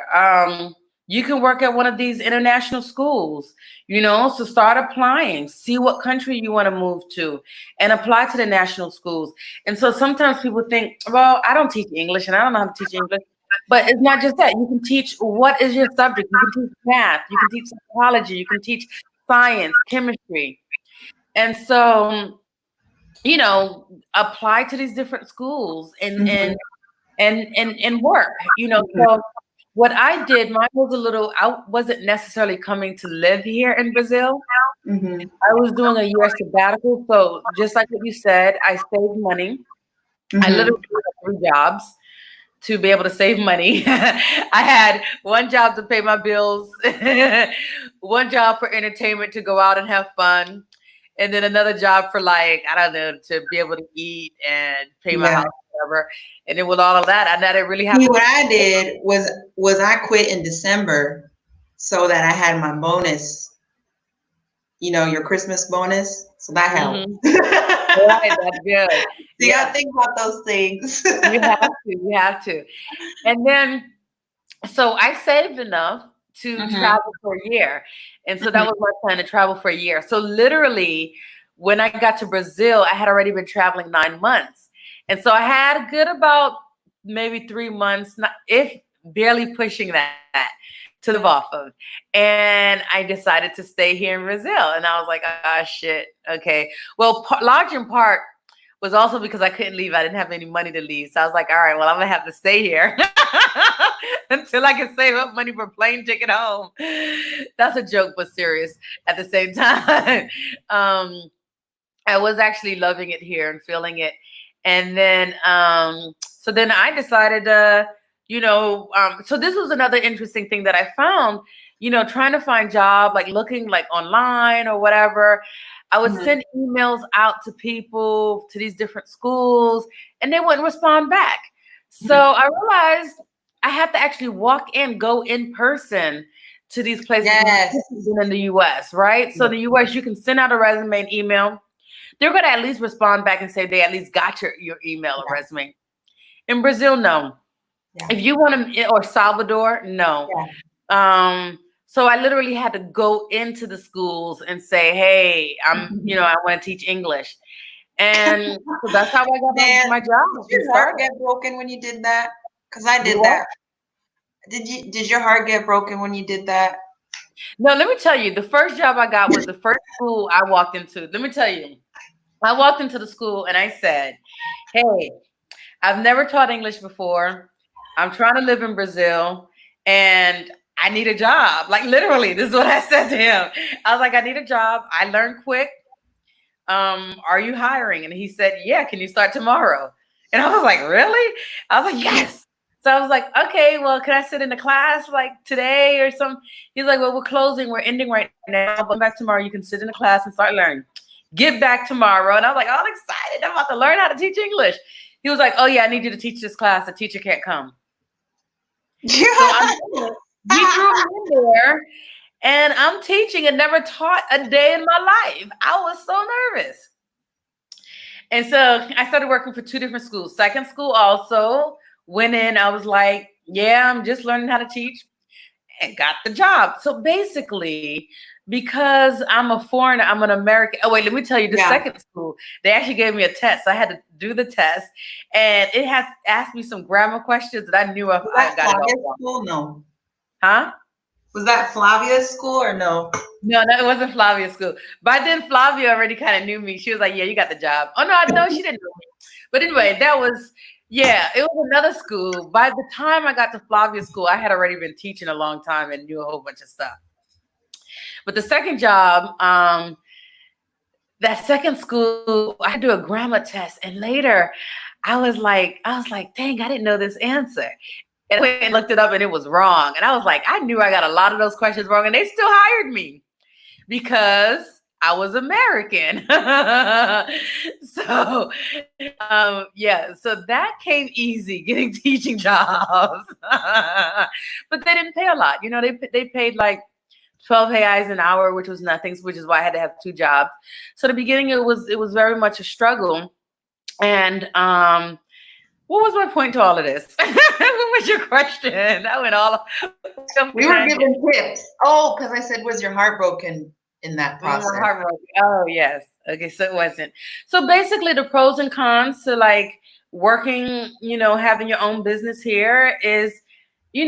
[SPEAKER 1] you can work at one of these international schools, so start applying, see what country you want to move to, and apply to the national schools. And so sometimes people think, well, I don't teach English and I don't know how to teach English. But it's not just that. You can teach what is your subject. You can teach math, you can teach psychology, you can teach science, chemistry. And so, apply to these different schools and
[SPEAKER 2] Mm-hmm.
[SPEAKER 1] and and work. So what I did, mine was I wasn't necessarily coming to live here in Brazil.
[SPEAKER 2] Mm-hmm.
[SPEAKER 1] I was doing a year sabbatical. So just like what you said, I saved money. I
[SPEAKER 2] Mm-hmm.
[SPEAKER 1] literally had 3 jobs to be able to save money. I had one job to pay my bills, one job for entertainment to go out and have fun, and then another job for like, I don't know, to be able to eat and pay my
[SPEAKER 2] Yeah.
[SPEAKER 1] house, whatever. And then with all of that, I didn't really have
[SPEAKER 2] See,
[SPEAKER 1] to.
[SPEAKER 2] what I did was I quit in December so that I had my bonus, your Christmas bonus. So that helped.
[SPEAKER 1] Hmm. Right, that's good.
[SPEAKER 2] So you
[SPEAKER 1] Yeah,
[SPEAKER 2] gotta think about those things.
[SPEAKER 1] you have to. You have to. And then, so I saved enough to
[SPEAKER 2] Mm-hmm.
[SPEAKER 1] travel for a year. And so that
[SPEAKER 2] Mm-hmm.
[SPEAKER 1] was my plan, to travel for a year. So literally, when I got to Brazil, I had already been traveling 9 months. And so I had a good about maybe 3 months, not, if barely pushing that, to live off of. And I decided to stay here in Brazil. And I was like, ah, shit. Okay. Well, large in part was also because I couldn't leave. I didn't have any money to leave. So I was like, all right, well, I'm going to have to stay here until I can save up money for a plane ticket home. That's a joke, but serious at the same time. um, I was actually loving it here and feeling it. And then, so then I decided, so this was another interesting thing that I found, trying to find job, like looking like online or whatever. I would
[SPEAKER 2] Mm-hmm.
[SPEAKER 1] send emails out to people, to these different schools, and they wouldn't respond back. So
[SPEAKER 2] Mm-hmm.
[SPEAKER 1] I realized I had to actually walk in, go in person to these places more
[SPEAKER 2] Yes.
[SPEAKER 1] than in the US, right? So in the US, you can send out a resume and email. They're going to at least respond back and say they at least got your email or
[SPEAKER 2] Yeah.
[SPEAKER 1] resume. In Brazil, no.
[SPEAKER 2] Yeah.
[SPEAKER 1] If you want to, or Salvador, no.
[SPEAKER 2] Yeah.
[SPEAKER 1] So I literally had to go into the schools and say, hey, I want to teach English. And so that's how I got
[SPEAKER 2] Man,
[SPEAKER 1] my
[SPEAKER 2] did
[SPEAKER 1] job and
[SPEAKER 2] your heart
[SPEAKER 1] started.
[SPEAKER 2] get broken when you did that? Because I
[SPEAKER 1] Do
[SPEAKER 2] did
[SPEAKER 1] what?
[SPEAKER 2] that. Did your heart get broken when you did that?
[SPEAKER 1] No, let me tell you, the first job I got was the first school I walked into. Let me tell you, I walked into the school and I said, hey, I've never taught English before. I'm trying to live in Brazil and I need a job. Like literally, this is what I said to him. I was like, I need a job. I learned quick. Are you hiring? And he said, yeah, can you start tomorrow? And I was like, really? I was like, yes. So I was like, okay, well, can I sit in the class like today or something? He's like, well, we're closing, we're ending right now, but come back tomorrow. You can sit in the class and start learning. Get back tomorrow. And I was like, oh, I'm excited. I'm about to learn how to teach English. He was like, oh yeah, I need you to teach this class. The teacher can't come.
[SPEAKER 2] Yeah.
[SPEAKER 1] So he threw me in there and I'm teaching and never taught a day in my life. I was so nervous. And so I started working for 2 different schools. Second school also went in. I was like, yeah, I'm just learning how to teach, and got the job. So basically, because I'm a foreigner, I'm an American. Oh, wait, let me tell you, the second school, they actually gave me a test. So I had to do the test, and it has asked me some grammar questions that I knew I got it all
[SPEAKER 2] wrong. No.
[SPEAKER 1] Huh?
[SPEAKER 2] Was that Flavia's school or no?
[SPEAKER 1] No, it wasn't Flavia's school. By then, Flavia already kind of knew me. She was like, yeah, you got the job. Oh, no, she didn't know me. But anyway, it was another school. By the time I got to Flavia's school, I had already been teaching a long time and knew a whole bunch of stuff. But the second job, that second school, I had to do a grammar test. And later, I was like, dang, I didn't know this answer. And I went and looked it up and it was wrong. And I was like, I knew I got a lot of those questions wrong and they still hired me because I was American. So that came easy, getting teaching jobs. But they didn't pay a lot. You know, they paid like 12 reais an hour, which was nothing, which is why I had to have 2 jobs. So at the beginning, it was very much a struggle. And what was my point to all of this? What was your question? I went all.
[SPEAKER 2] We were given tips. Oh, because I said, was your heart broken in that process?
[SPEAKER 1] Oh, yes. Okay, so it wasn't. So basically, the pros and cons to like working, having your own business here is, you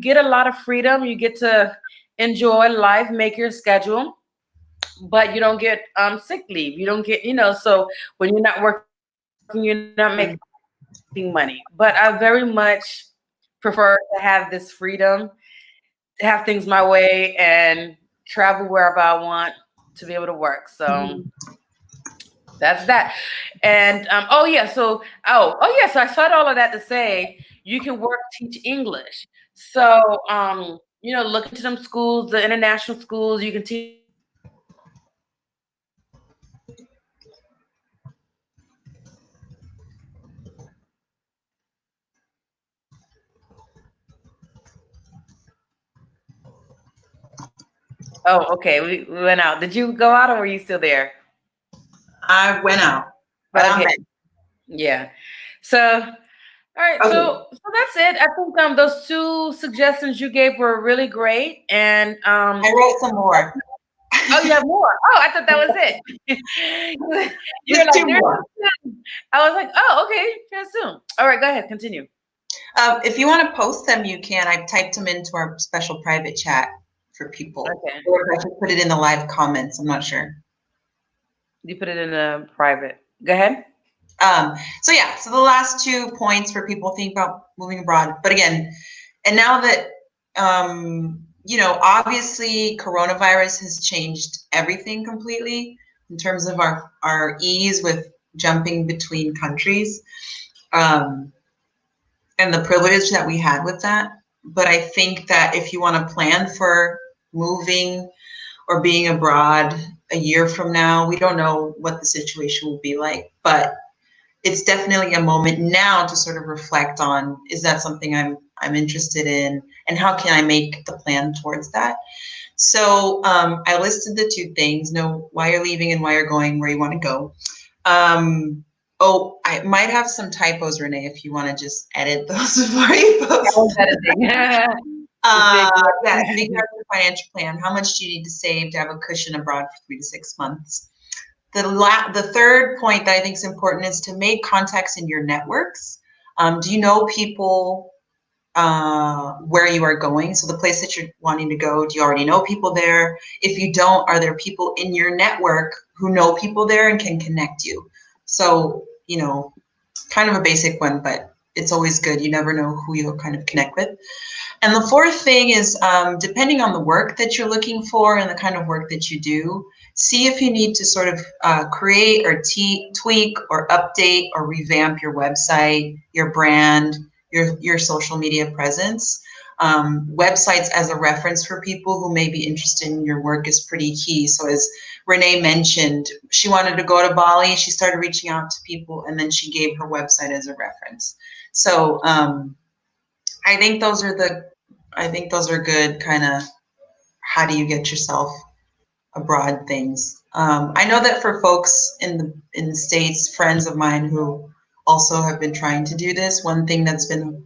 [SPEAKER 1] get a lot of freedom. You get to enjoy life, make your schedule, but you don't get sick leave. You don't get, so when you're not working, you're not making money. But I very much prefer to have this freedom, to have things my way and travel wherever I want to be able to work. So that's that. And so I said all of that to say you can teach English. So look into them schools, the international schools, you can teach. Oh, okay. We went out. Did you go out or were you still there?
[SPEAKER 2] I went out. But okay. I'm back.
[SPEAKER 1] Yeah. So, all right. Okay. So that's it. I think those 2 suggestions you gave were really great. And
[SPEAKER 2] I wrote some more.
[SPEAKER 1] Oh, you have more? Oh, I thought that was it. You're like, 2 more. I was like, oh, okay. Just soon. All right. Go ahead. Continue.
[SPEAKER 2] If you want to post them, you can. I've typed them into our special private chat for people. Okay. Or I should put it in the live comments. I'm not sure.
[SPEAKER 1] You put it in a private. Go ahead.
[SPEAKER 2] So the last 2 points for people thinking about moving abroad. But again, and now that, obviously coronavirus has changed everything completely in terms of our ease with jumping between countries, and the privilege that we had with that. But I think that if you want to plan for moving or being abroad a year from now, we don't know what the situation will be like, but it's definitely a moment now to sort of reflect on, is that something I'm interested in, and how can I make the plan towards that? So I listed the 2 things: know why you're leaving and why you're going, where you want to go. I might have some typos, Renee, if you want to just edit those before you post. Figure out your financial plan. How much do you need to save to have a cushion abroad for 3 to 6 months? The third point that I think is important is to make contacts in your networks. Do you know people where you are going? So the place that you're wanting to go, do you already know people there? If you don't, are there people in your network who know people there and can connect you? So, kind of a basic one, but it's always good. You never know who you'll kind of connect with. And the fourth thing is, depending on the work that you're looking for and the kind of work that you do, see if you need to sort of create or tweak or update or revamp your website, your brand, your social media presence. Websites as a reference for people who may be interested in your work is pretty key. So as Renee mentioned, she wanted to go to Bali. She started reaching out to people, and then she gave her website as a reference. So I think those are good kind of, how do you get yourself abroad things. I know that for folks in the States, friends of mine who also have been trying to do this, one thing that's been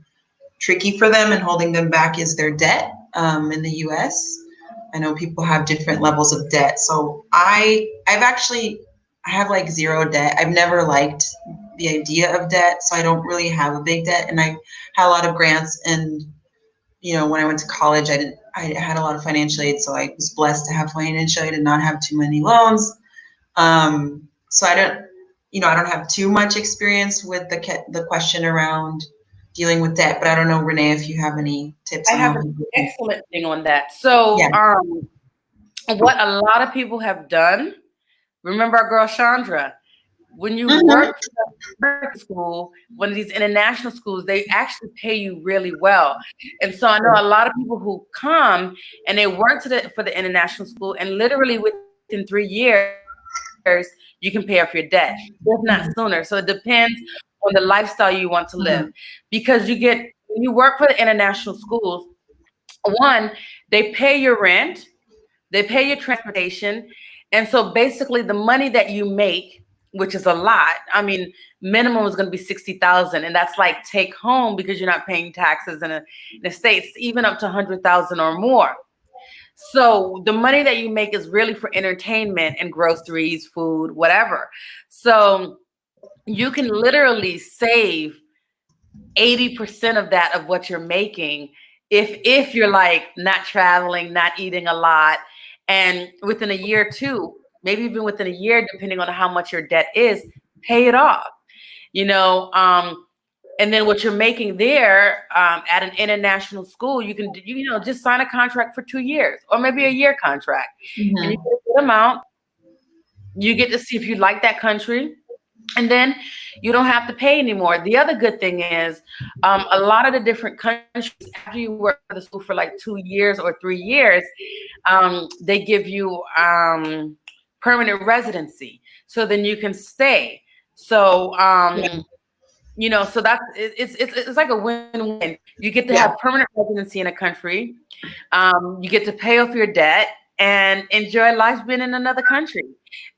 [SPEAKER 2] tricky for them and holding them back is their debt in the US. I know people have different levels of debt. So I have like zero debt. I've never liked the idea of debt, so I don't really have a big debt. And I had a lot of grants, and when I went to college, I had a lot of financial aid, so I was blessed to have financial aid and not have too many loans. So I don't have too much experience with the question around dealing with debt, but I don't know, Renee, if you have any tips.
[SPEAKER 1] I have an excellent thing on that. So, what a lot of people have done, remember our girl Chandra, when you work for school, one of these international schools, they actually pay you really well. And so I know a lot of people who come and they work for the international school, and literally within 3 years, you can pay off your debt, if not sooner. So it depends on the lifestyle you want to live. Because when you work for the international schools, one, they pay your rent, they pay your transportation. And so basically the money that you make, which is a lot, I mean, minimum is going to be 60,000, and that's like take home, because you're not paying taxes in the States, even up to 100,000 or more. So the money that you make is really for entertainment and groceries, food, whatever. So you can literally save 80% of that, of what you're making, if you're like not traveling, not eating a lot, and within a year or two, maybe even within a year, depending on how much your debt is, pay it off. And then what you're making there at an international school, you can just sign a contract for 2 years, or maybe a year contract, and you get a good amount. You get to see if you like that country, and then you don't have to pay anymore. The other good thing is a lot of the different countries, after you work for the school for like 2 years or 3 years, they give you permanent residency, so then you can stay. So so that's it's like a win-win. You get to have permanent residency in a country, you get to pay off your debt and enjoy life being in another country.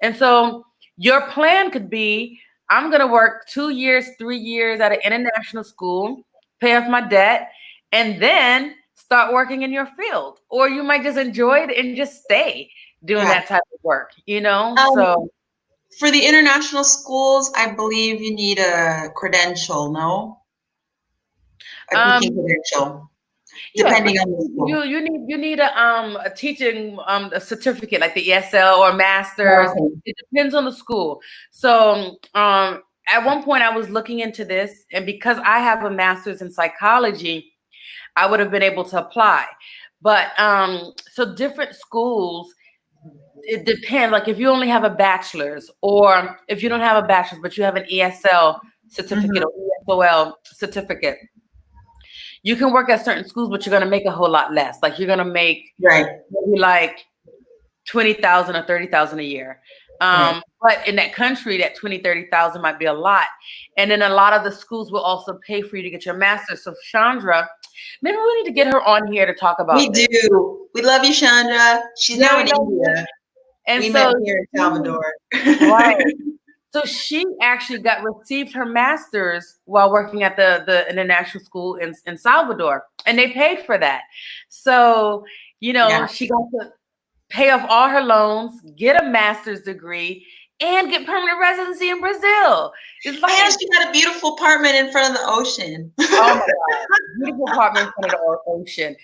[SPEAKER 1] And so your plan could be, I'm going to work 2 years, 3 years at an international school, pay off my debt, and then start working in your field. Or you might just enjoy it and just stay doing that type of work, so.
[SPEAKER 2] For the international schools, I believe you need a credential, no? A teaching credential, depending on the school.
[SPEAKER 1] You need a teaching a certificate, like the ESL or master's. Okay. It depends on the school. So at one point I was looking into this, and because I have a master's in psychology, I would have been able to apply. But so different schools, it depends. Like if you only have a bachelor's, or if you don't have a bachelor's but you have an ESL certificate or ESOL certificate, you can work at certain schools, but you're going to make a whole lot less. Like you're going to make maybe like 20,000 or 30,000 a year. But in that country, that 20, 30,000 might be a lot. And then a lot of the schools will also pay for you to get your master's. So Chandra, maybe we need to get her on here to talk about this.
[SPEAKER 2] We do. We love you, Chandra. She's now in India. And we met here in Salvador.
[SPEAKER 1] Right. So she actually received her master's while working at the international school in Salvador, and they paid for that. So, she got to pay off all her loans, get a master's degree, and get permanent residency in Brazil.
[SPEAKER 2] It's like, and she got a beautiful apartment in front of the ocean.
[SPEAKER 1] Oh my God, beautiful apartment in front of the ocean.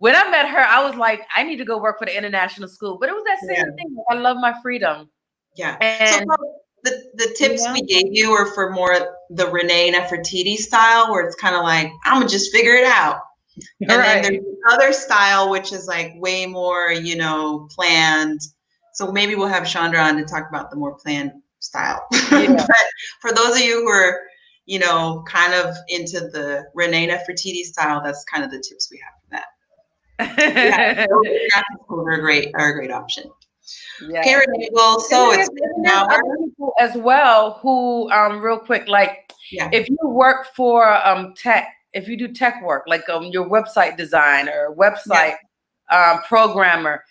[SPEAKER 1] When I met her, I was like, I need to go work for the international school. But it was that same thing. I love my freedom.
[SPEAKER 2] Yeah. And so the tips we gave you are for more the Renee and Nefertiti style, where it's kind of like, I'm going to just figure it out. And then there's the other style, which is like way more, planned, So maybe we'll have Chandra on to talk about the more planned style.
[SPEAKER 1] Yeah.
[SPEAKER 2] But for those of you who are, you know, kind of into the Renee and Nefertiti style, that's kind of the tips we have for that. Yeah, so international schools are a great option.
[SPEAKER 1] Yeah.
[SPEAKER 2] Okay, Renee, well, so it's
[SPEAKER 1] And there's other people as well who, real quick, like
[SPEAKER 2] yeah.
[SPEAKER 1] if you work for tech, if you do tech work, like your website designer, website programmer,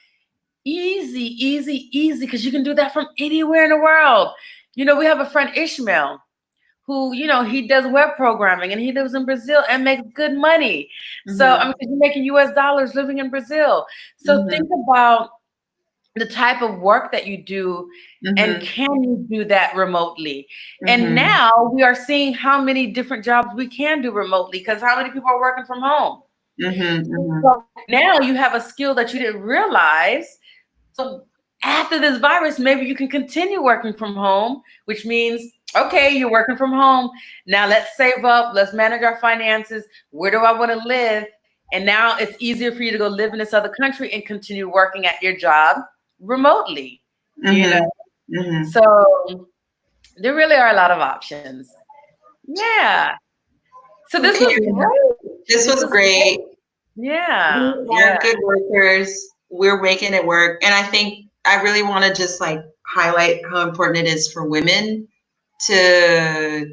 [SPEAKER 1] easy, because you can do that from anywhere in the world. You know, we have a friend, Ishmael, who, you know, he does web programming and he lives in Brazil and makes good money. So, I mean, you're making US dollars living in Brazil. So think about the type of work that you do and can you do that remotely? And now we are seeing how many different jobs we can do remotely because how many people are working from home? So now you have a skill that you didn't realize. So after this virus, maybe you can continue working from home, which means, okay, you're working from home. Now let's save up. Let's manage our finances. Where do I want to live? And now it's easier for you to go live in this other country and continue working at your job remotely, you know? So there really are a lot of options. Yeah. So this was great.
[SPEAKER 2] This was great.
[SPEAKER 1] Yeah.
[SPEAKER 2] We are good workers. We're making it work. And I think I really want to just like highlight how important it is for women to,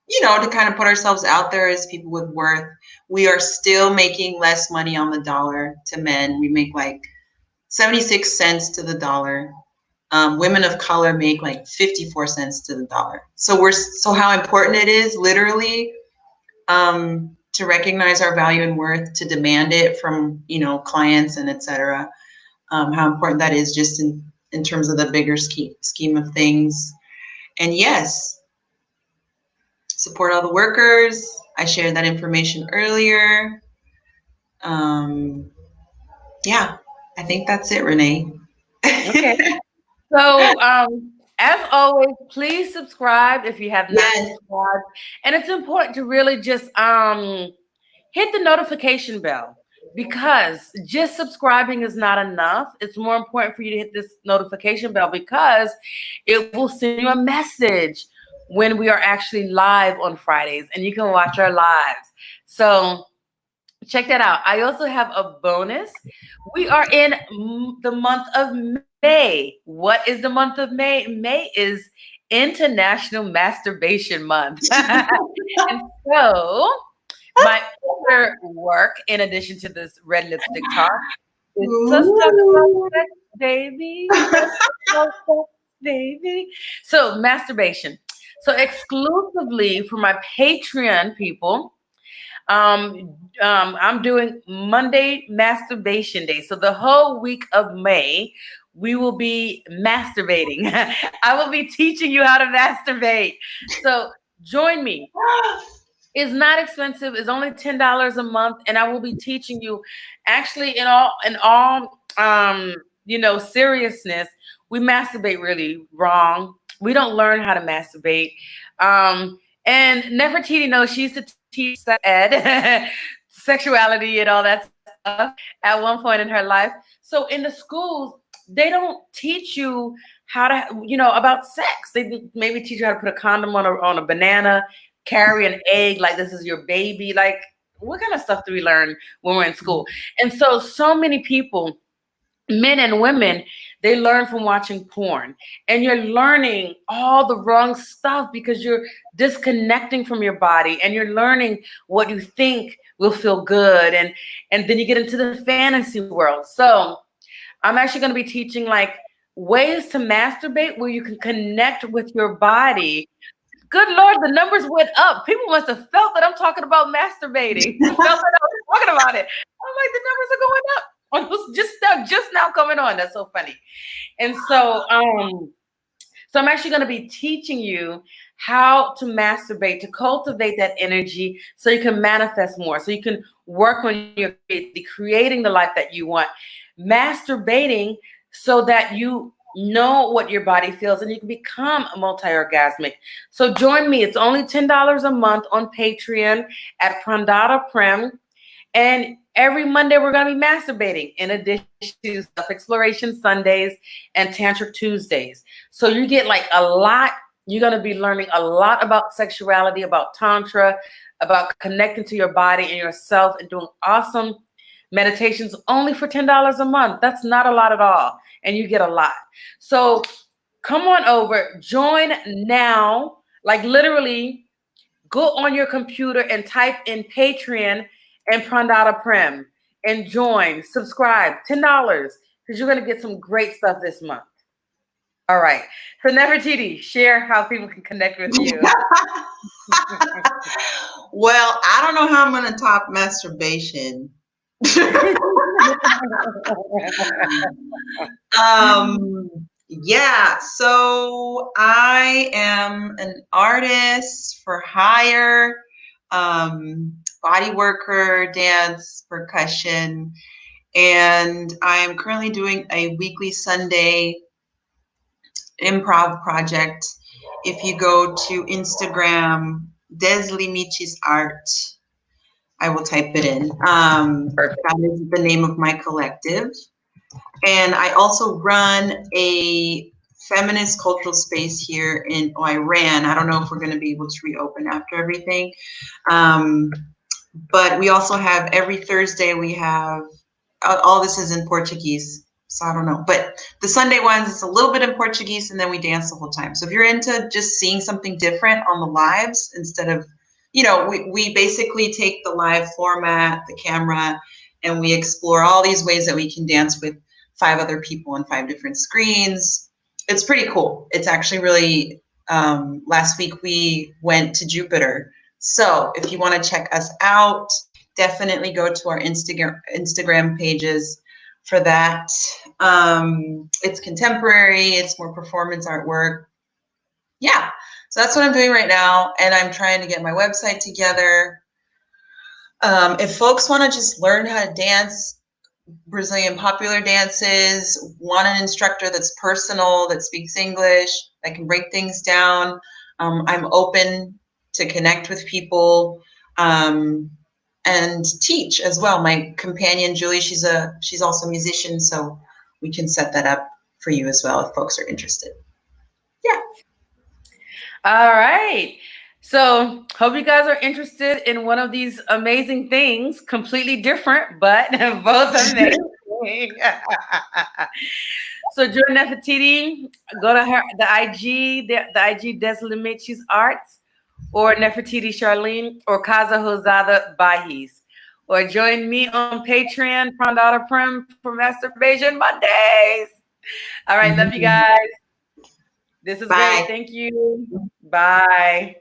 [SPEAKER 2] you know, to kind of put ourselves out there as people with worth. We are still making less money on the dollar to men. We make like 76 cents to the dollar. Women of color make like 54 cents to the dollar. So how important it is literally to recognize our value and worth, to demand it from, you know, clients and et cetera. How important that is just in terms of the bigger scheme of things. And yes, support all the workers. I shared that information earlier. Yeah, I think that's it, Renee.
[SPEAKER 1] Okay. So, as always, please subscribe if you have not subscribed. And it's important to really just hit the notification bell, because just subscribing is not enough. It's more important for you to hit this notification bell because it will send you a message when we are actually live on Fridays and you can watch our lives. So check that out. I also have a bonus. We are in the month of May. What is the month of May? May is International Masturbation Month. And so my other work, in addition to this red lipstick talk, is just talk about sex, baby. Just talk about sex, baby. So masturbation. So exclusively for my Patreon people, I'm doing Monday Masturbation Day. So the whole week of May, we will be masturbating. I will be teaching you how to masturbate. So join me. It's not expensive. It's only $10 a month, and I will be teaching you. Actually, in all, you know, seriousness, we masturbate really wrong. We don't learn how to masturbate. And Nefertiti knows she used to teach sex ed, sexuality, and all that stuff at one point in her life. So in the schools, they don't teach you how to, you know, about sex. They maybe teach you how to put a condom on a banana, carry an egg like this is your baby. Like, what kind of stuff do we learn when we're in school? And so many people, men and women, they learn from watching porn, and you're learning all the wrong stuff because you're disconnecting from your body, and you're learning what you think will feel good, and then you get into the fantasy world. So I'm actually going to be teaching like ways to masturbate where you can connect with your body. Good Lord, the numbers went up. People must have felt that I'm talking about masturbating. Felt that I was talking about it. I'm like, the numbers are going up. Just now coming on. That's so funny. And so I'm actually going to be teaching you how to masturbate, to cultivate that energy so you can manifest more, so you can work on your creating the life that you want. Masturbating so that you know what your body feels and you can become multi-orgasmic. So join me. It's only $10 a month on Patreon at Prandata Prem. And Every Monday, we're going to be masturbating in addition to self-exploration Sundays and Tantric Tuesdays. So you get like a lot. You're going to be learning a lot about sexuality, about Tantra, about connecting to your body and yourself, and doing awesome meditations only for $10 a month. That's not a lot at all. And you get a lot. So come on over, join now, like literally go on your computer and type in Patreon and Prandata Prem and join, subscribe, $10, because you're going to get some great stuff this month. All right. So Nefertiti, share how people can connect with you.
[SPEAKER 2] Well, I don't know how I'm going to top masturbation. Yeah, so I am an artist for hire, body worker, dance, percussion, and I am currently doing a weekly Sunday improv project. If you go to Instagram, Deslimites Art, I will type it in. That is the name of my collective. And I also run a feminist cultural space here in, I don't know if we're going to be able to reopen after everything. But we also have every Thursday, we have, all this is in Portuguese, so I don't know. But the Sunday ones, it's a little bit in Portuguese, and then we dance the whole time. So if you're into just seeing something different on the lives, instead of, we basically take the live format, the camera, and we explore all these ways that we can dance with 5 other people on 5 different screens. It's pretty cool. It's actually really, last week we went to Jupiter. So if you want to check us out, definitely go to our Instagram pages for that. It's contemporary, it's more performance artwork. Yeah, so that's what I'm doing right now. And I'm trying to get my website together. If folks want to just learn how to dance Brazilian popular dances, want an instructor that's personal, that speaks English, that can break things down, I'm open to connect with people and teach as well. My companion Julie, she's also a musician, so we can set that up for you as well if folks are interested. Yeah.
[SPEAKER 1] All right. So hope you guys are interested in one of these amazing things, completely different, but both amazing. So join Nefertiti, go to her, the IG Deslimites Arts, or Nefertiti Charlene, or Casa Rosada Bahis. Or join me on Patreon, Prandata Prem, for Masturbation Mondays. All right, love you guys. This is great. Thank you. Bye.